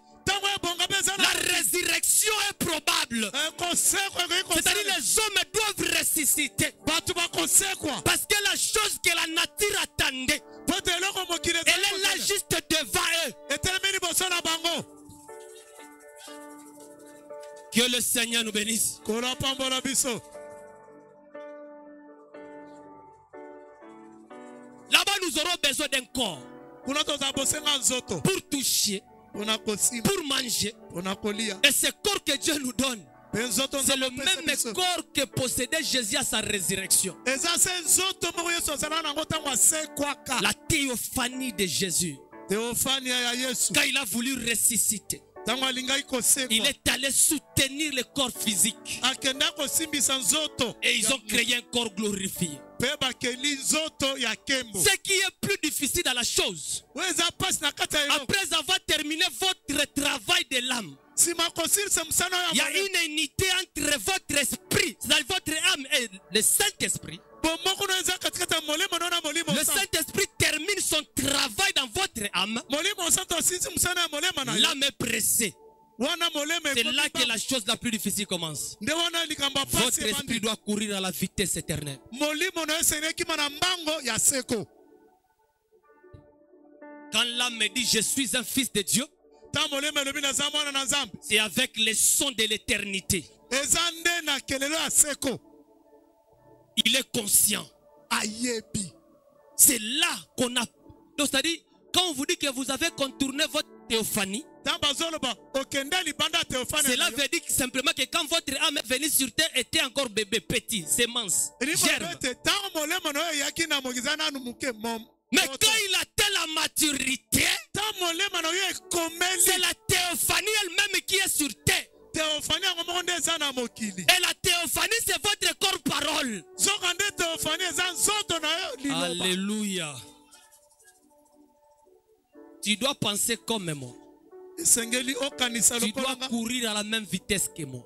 A: la résurrection est probable. C'est-à-dire les hommes doivent ressusciter. Parce que la chose que la nature attendait, elle est là juste devant eux. Que le Seigneur nous bénisse. Là-bas, nous aurons besoin d'un corps pour toucher, pour manger. Et ce corps que Dieu nous donne, c'est le même corps que possédait Jésus à sa résurrection. La théophanie de Jésus. Quand il a voulu ressusciter, il est allé soutenir le corps physique. Et ils ont créé un corps glorifié. Ce qui est plus difficile dans la chose, après avoir terminé votre travail de l'âme, il y a une unité entre votre esprit, votre âme et le Saint-Esprit. Le Saint-Esprit termine son travail dans votre âme. L'âme est pressée. C'est là que la chose la plus difficile commence. Votre esprit doit courir à la vitesse éternelle. Quand l'âme me dit je suis un fils de Dieu, c'est avec les sons de l'éternité. Il est conscient. C'est là qu'on a. Donc, c'est-à-dire, quand on vous dit que vous avez contourné votre théophanie, cela veut dire simplement que quand votre âme est venue sur terre, était encore bébé, petit, sémence, germe. Mais quand il atteint la maturité, c'est la théophanie elle-même qui est sur terre. Et la théophanie, c'est votre corps parole. Alléluia. Tu dois penser comme moi. Tu dois courir à la même vitesse que moi.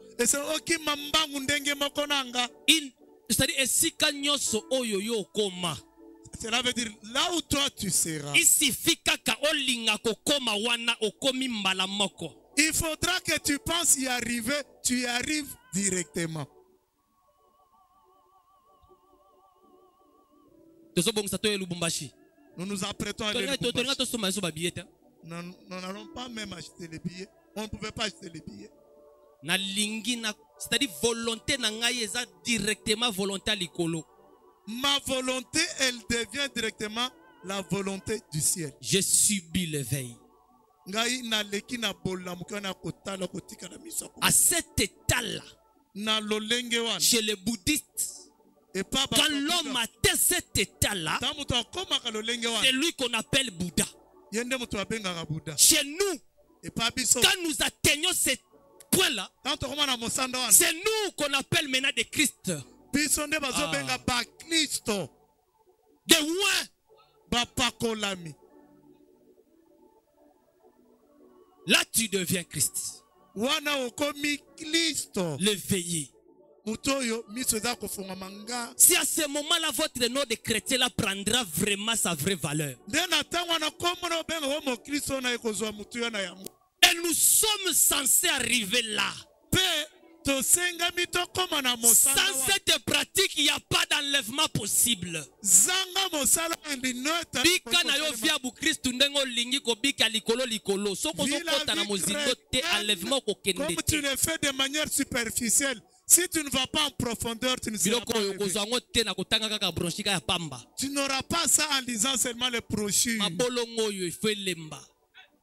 B: Cela veut dire là où toi tu seras. Il faudra que tu penses y arriver, tu y arrives directement. Nous nous apprêtons à aller à Lubumbashi. Nous n'allons pas même acheter les billets. On ne pouvait pas acheter les billets.
A: C'est-à-dire volonté directement volonté à l'icolo.
B: Ma volonté, elle devient directement la volonté du ciel.
A: Je subis l'éveil. À cet état-là, chez les bouddhistes, quand l'homme atteint cet état-là, c'est lui qu'on appelle Bouddha. Chez nous, quand nous atteignons ce point-là, c'est nous qu'on appelle maintenant des Christ. De loin. Là, tu deviens Christ. L'éveillé. Si à ce moment-là, votre nom de chrétien là prendra vraiment sa vraie valeur. Et nous sommes censés arriver là. Sans cette pratique, il n'y a pas d'enlèvement possible.
B: Comme tu le fais de manière superficielle, si tu ne vas pas en profondeur, tu ne seras pas élevé. Tu n'auras pas ça en lisant seulement les brochures.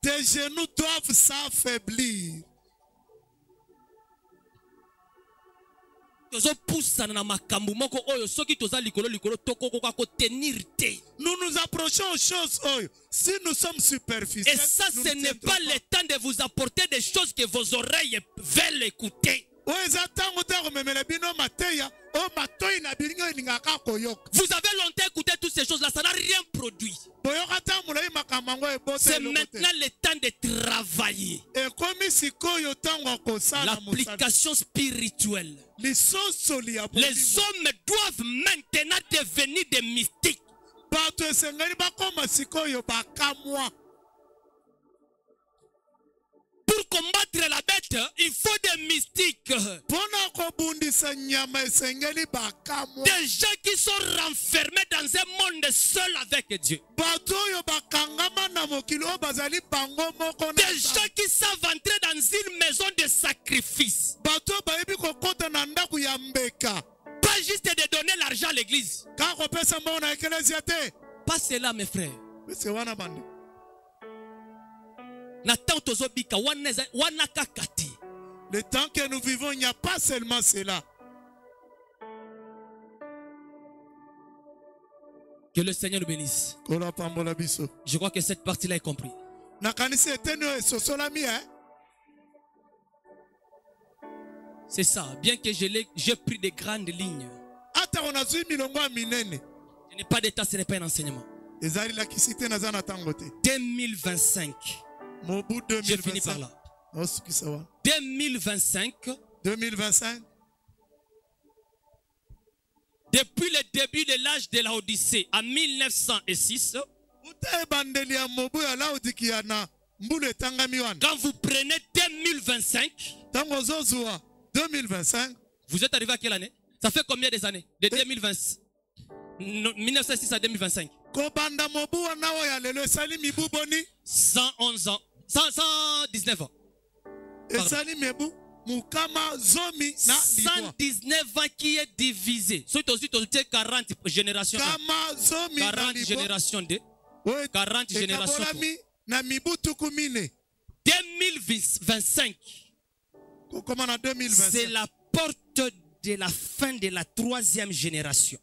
B: Tes genoux doivent s'affaiblir. Nous nous approchons aux choses. Si nous sommes superficiels,
A: et ça, ce n'est pas le temps de vous apporter des choses que vos oreilles veulent écouter. Vous avez longtemps écouté toutes ces choses-là, ça n'a rien produit. C'est maintenant le temps de travailler. L'application spirituelle. Les hommes doivent maintenant devenir des mystiques. Pour pour combattre la bête, il faut des mystiques. Des gens qui sont renfermés dans un monde seul avec Dieu. Des gens qui savent entrer dans une maison de sacrifice. Pas juste de donner l'argent à l'église. Pas cela, mes frères.
B: Le temps que nous vivons, il n'y a pas seulement cela.
A: Que le Seigneur nous bénisse. Je crois que cette partie-là est comprise. C'est ça. Bien que j'ai pris des grandes lignes. Je n'ai pas d'état, ce n'est pas un enseignement. 2025. Je finis par là. 2025. Depuis le début de l'âge de la Odyssée, en 1906, quand vous prenez 2025, vous êtes arrivé à quelle année? Ça fait combien des années? De 1906 à 2025. 111 ans. 119 ans. 119 ans qui est divisé. C'est aussi 40 générations. 40 générations 2. 40 générations 3. 2025. C'est la porte de la fin de la 3e génération.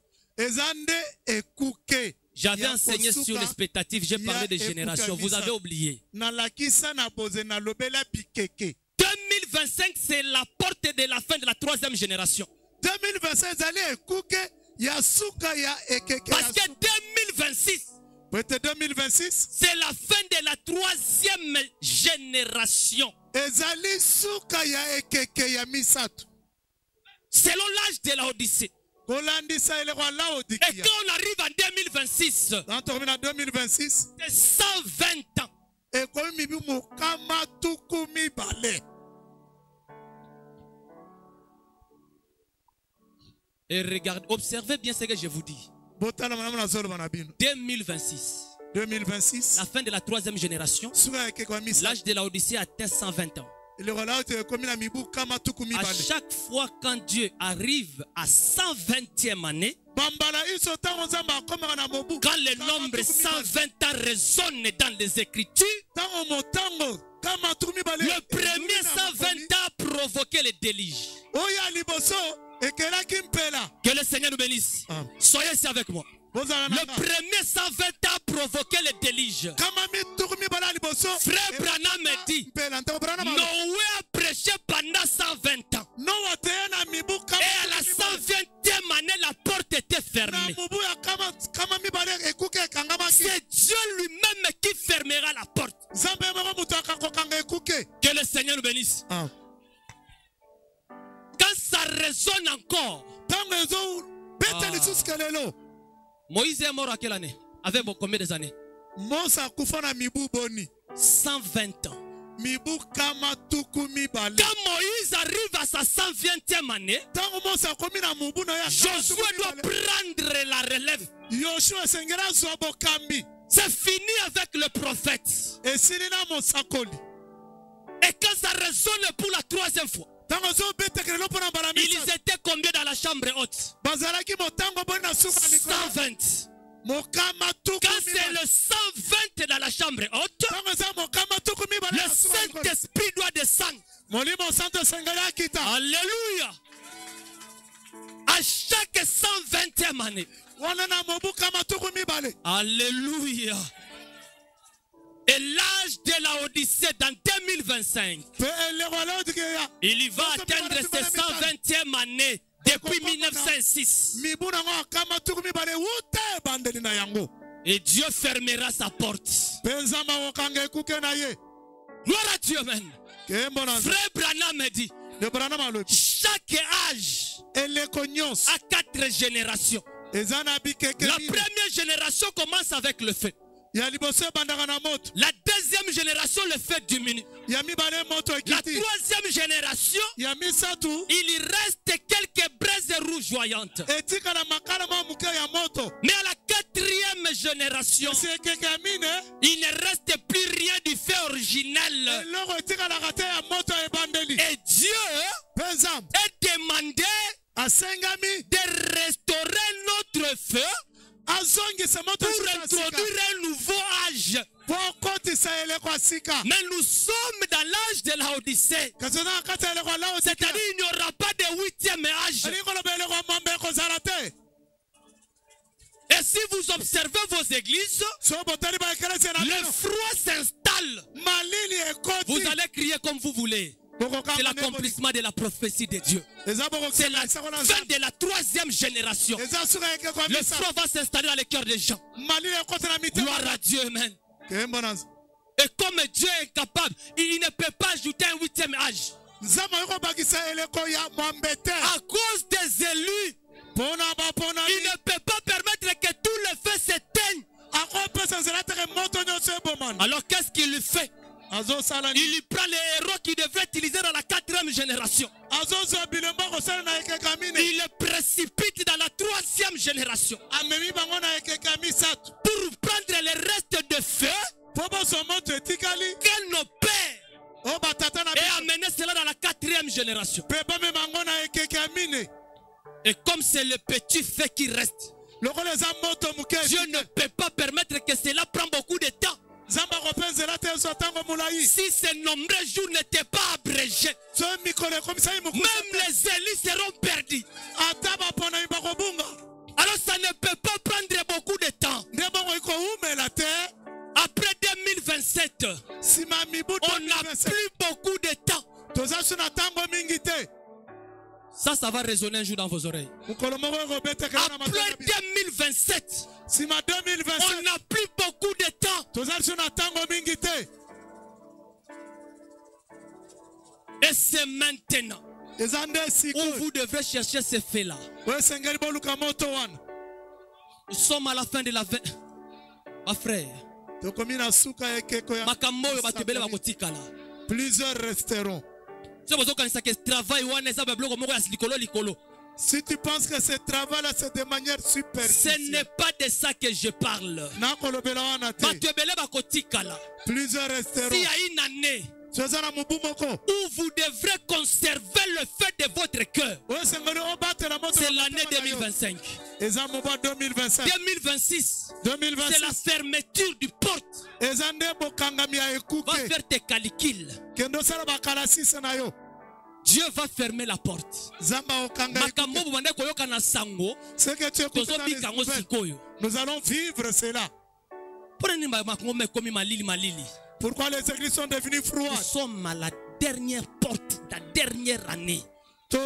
A: J'avais enseigné sur l'expectative, j'ai parlé de génération. Vous avez oublié. 2025, c'est la porte de la fin de la 3e génération. 2025, parce que 2026, c'est la fin de la 3e génération. Selon l'âge de la Odyssée. Et quand on arrive en 2026, c'est 120 ans. Et regardez, observez bien ce que je vous dis. 2026. La fin de la 3e génération. L'âge de la Odyssée atteint 120 ans. À chaque fois quand Dieu arrive à 120e année, quand le nombre 120 ans résonne dans les Écritures, le premier 120 ans a provoqué le déluge. Que le Seigneur nous bénisse. Soyez ici avec moi. Le premier 120 ans a provoqué le déluge. Frère Branham me dit, Noé a prêché pendant 120 ans. Et à la 120e année, la porte était fermée. C'est Dieu lui-même qui fermera la porte. Que le Seigneur nous bénisse. Quand ça résonne encore. Moïse est mort à quelle année? Avec combien des années? 120 ans. Quand Moïse arrive à sa 120e année, Josué doit prendre la relève. C'est fini avec le prophète. Et quand ça résonne pour la 3e fois, ils étaient combien dans la chambre haute? 120. Quand c'est le 120 dans la chambre haute, le Saint-Esprit doit descendre. Alléluia. À chaque 120e année. Alléluia. Et l'âge de la Odyssée dans 2025, il va atteindre ses 120e année depuis 1906. Et Dieu fermera sa porte. Gloire à Dieu, man. Frère Branham me dit, chaque âge a 4 générations. La première génération commence avec le feu. La deuxième deuxième génération le fait diminuer. La troisième génération, il reste quelques braises rougeoyantes. Mais à la quatrième génération, il ne reste plus rien du fait original. Et Dieu est demandé de restaurer notre feu pour introduire un nouveau âge. Mais nous sommes dans l'âge de la Odyssée. C'est-à-dire il n'y aura pas de 8e âge. Et si vous observez vos églises, le froid s'installe. Vous allez crier comme vous voulez. C'est l'accomplissement de la prophétie de Dieu. C'est la fin de la troisième génération. Le froid va s'installer dans les cœurs des gens. Gloire à Dieu, amen. Et comme Dieu est capable, il ne peut pas ajouter un 8e âge. À cause des élus, il ne peut pas permettre que tout le feu s'éteigne. Alors qu'est-ce qu'il fait? Il prend les héros qu'il devrait utiliser dans la 4e génération. Il les précipite dans la 3e génération. Pour prendre les restes de feu que nos pères et amener cela dans la 4e génération. Et comme c'est le petit feu qui reste, Dieu ne peut pas permettre que cela prenne beaucoup de temps. Si ces nombreux jours n'étaient pas abrégés, même les élus seront perdus. Alors ça ne peut pas prendre beaucoup de temps. Après 2027, on n'a plus beaucoup de temps. Ça va résonner un jour dans vos oreilles. Après 2027, on n'a plus beaucoup de temps. Et c'est maintenant où vous devrez chercher ces faits-là. Nous sommes à la fin de la vie. Ma frère,
B: plusieurs resteront. Si tu penses que ce travail-là, c'est de manière superficielle,
A: ce n'est pas de ça que je parle.
B: Plusieurs resteront.
A: S'il y a une année où vous devrez conserver le feu de votre cœur, c'est l'année 2025. 2026, c'est la fermeture du porte. Va faire tes calculs. Dieu va fermer la porte.
B: Nous allons vivre cela. Pourquoi les églises sont devenues froides?
A: Nous sommes à la dernière porte, la dernière année. Et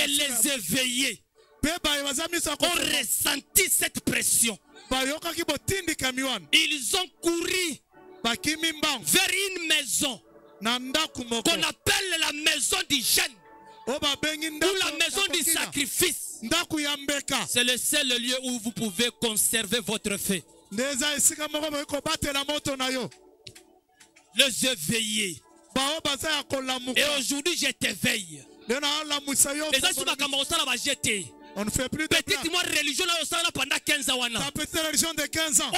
A: les éveillés ont ressenti cette pression. Ils ont couru vers une maison qu'on appelle la maison du jeûne ou la maison du sacrifice. C'est le seul lieu où vous pouvez conserver votre feu. Les éveillés. Et aujourd'hui je t'éveille.
B: On ne fait plus de
A: petite moi religion pendant 15 ans.
B: Ta petite religion de 15 ans.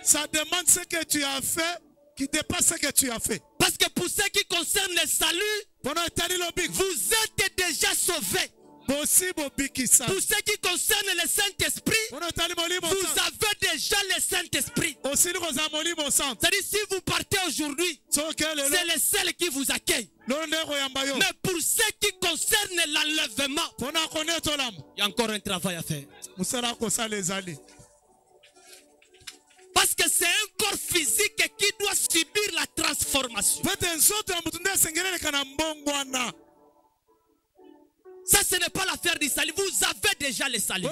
B: Ça demande ce que tu as fait qui dépasse ce que tu as fait.
A: Parce que pour ce qui concerne le salut, vous êtes déjà sauvés. Pour ce qui concerne le Saint-Esprit, vous avez déjà le Saint-Esprit. C'est-à-dire si vous partez aujourd'hui, c'est le seul qui vous accueille. Mais pour ce qui concerne l'enlèvement, il y a encore un travail à faire. Parce que c'est un corps physique qui doit subir la transformation. Ça, ce n'est pas l'affaire du salut. Vous avez déjà le salut.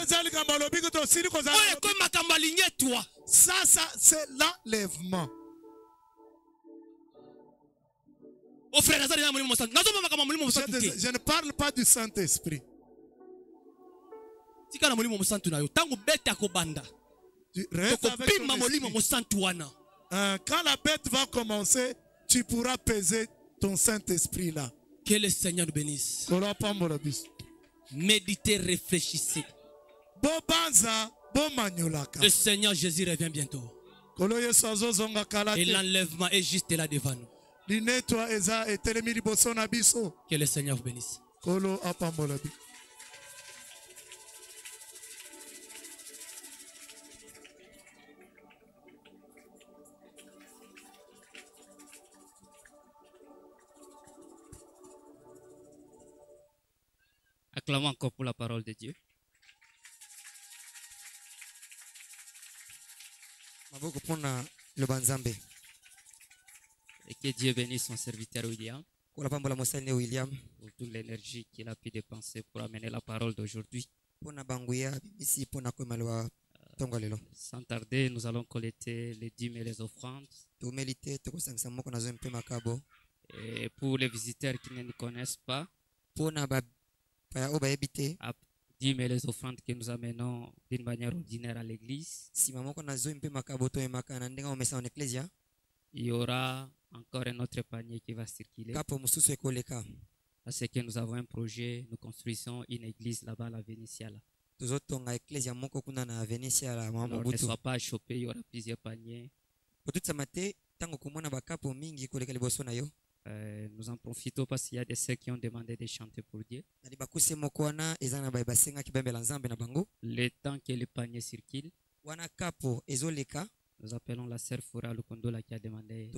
B: Ça, c'est l'enlèvement. Je ne parle pas du Saint-Esprit.
A: tika na molimo mosantu na yo tango beta ko banda pima molimo mosantu wana.
B: Quand la bête va commencer, tu pourras peser ton Saint-Esprit là.
A: Que le Seigneur nous bénisse. Méditez, réfléchissez. Le Seigneur Jésus revient bientôt. Et l'enlèvement est juste là devant nous. Que le Seigneur vous bénisse.
C: Acclamons encore pour la parole de Dieu. Et que Dieu bénisse son serviteur William pour toute l'énergie qu'il a pu dépenser pour amener la parole d'aujourd'hui. Sans tarder, nous allons collecter les dîmes et les offrandes. Et pour les visiteurs qui ne nous connaissent pas, dîmes et les offrandes que nous amenons d'une manière ordinaire à l'église, il y aura encore un autre panier qui va circuler. Parce que nous avons un projet, nous construisons une église là-bas à la Vénitiale. Alors, ne sois pas chopé, il y aura plusieurs paniers. Nous en profitons parce qu'il y a des sœurs qui ont demandé de chanter pour Dieu. Le temps que le panier circule, nous appelons la sœur Fura Lukondola qui a demandé.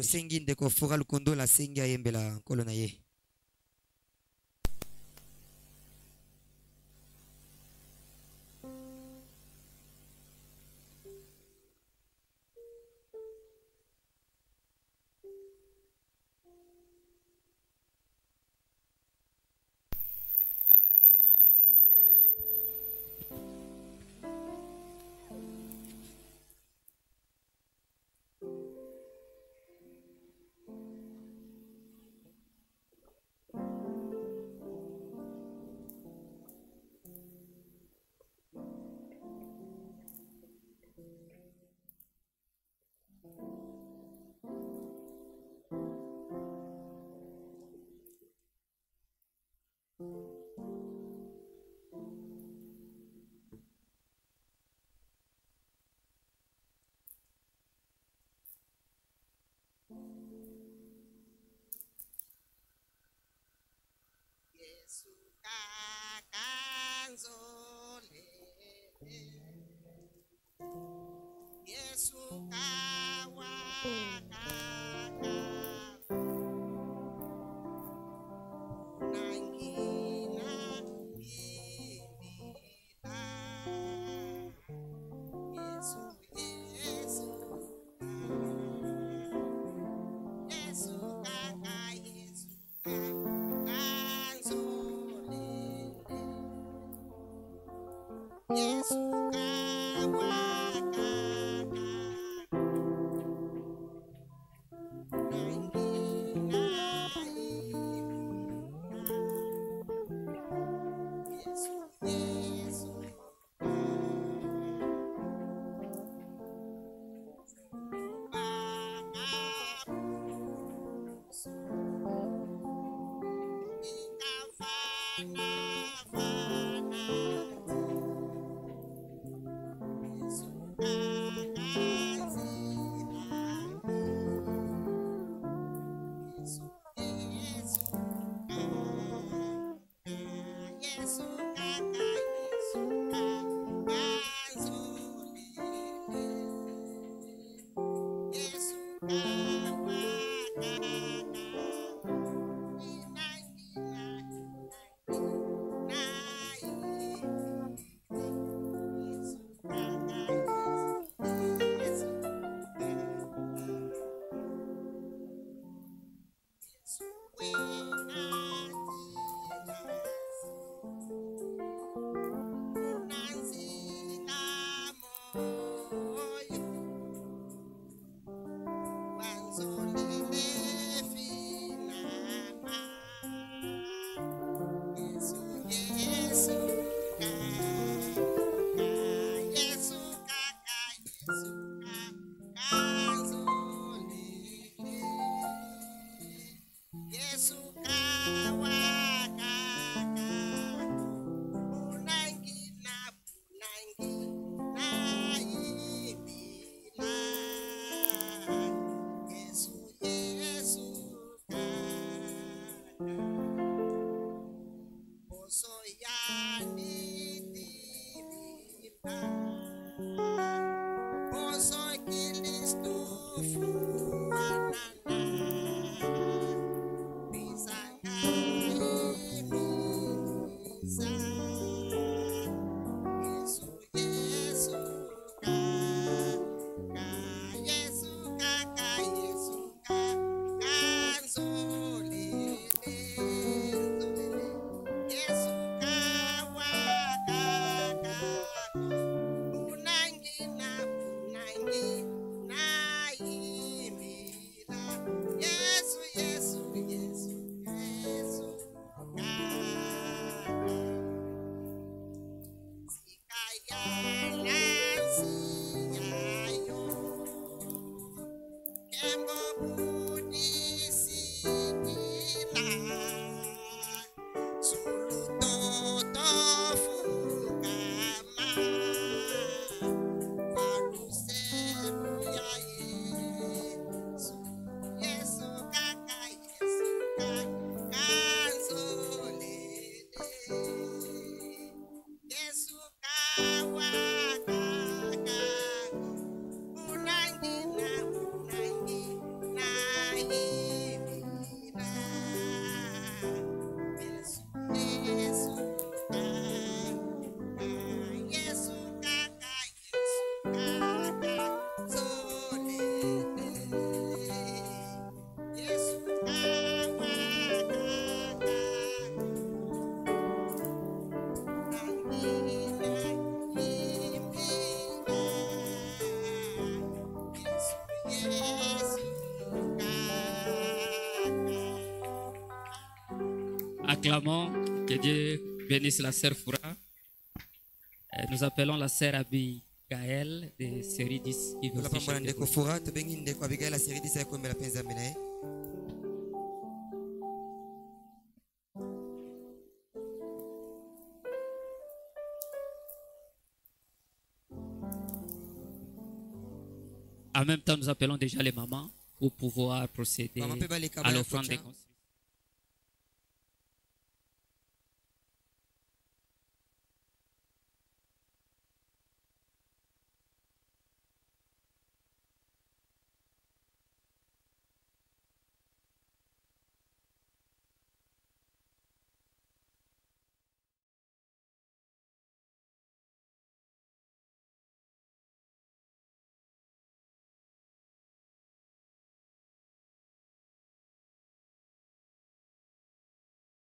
C: Acclamons, que Dieu bénisse la sœur Foura. Nous appelons la sœur Abigail de série 10 qui veut chanter. En même temps, nous appelons déjà les mamans pour pouvoir procéder à l'offrande des consciences.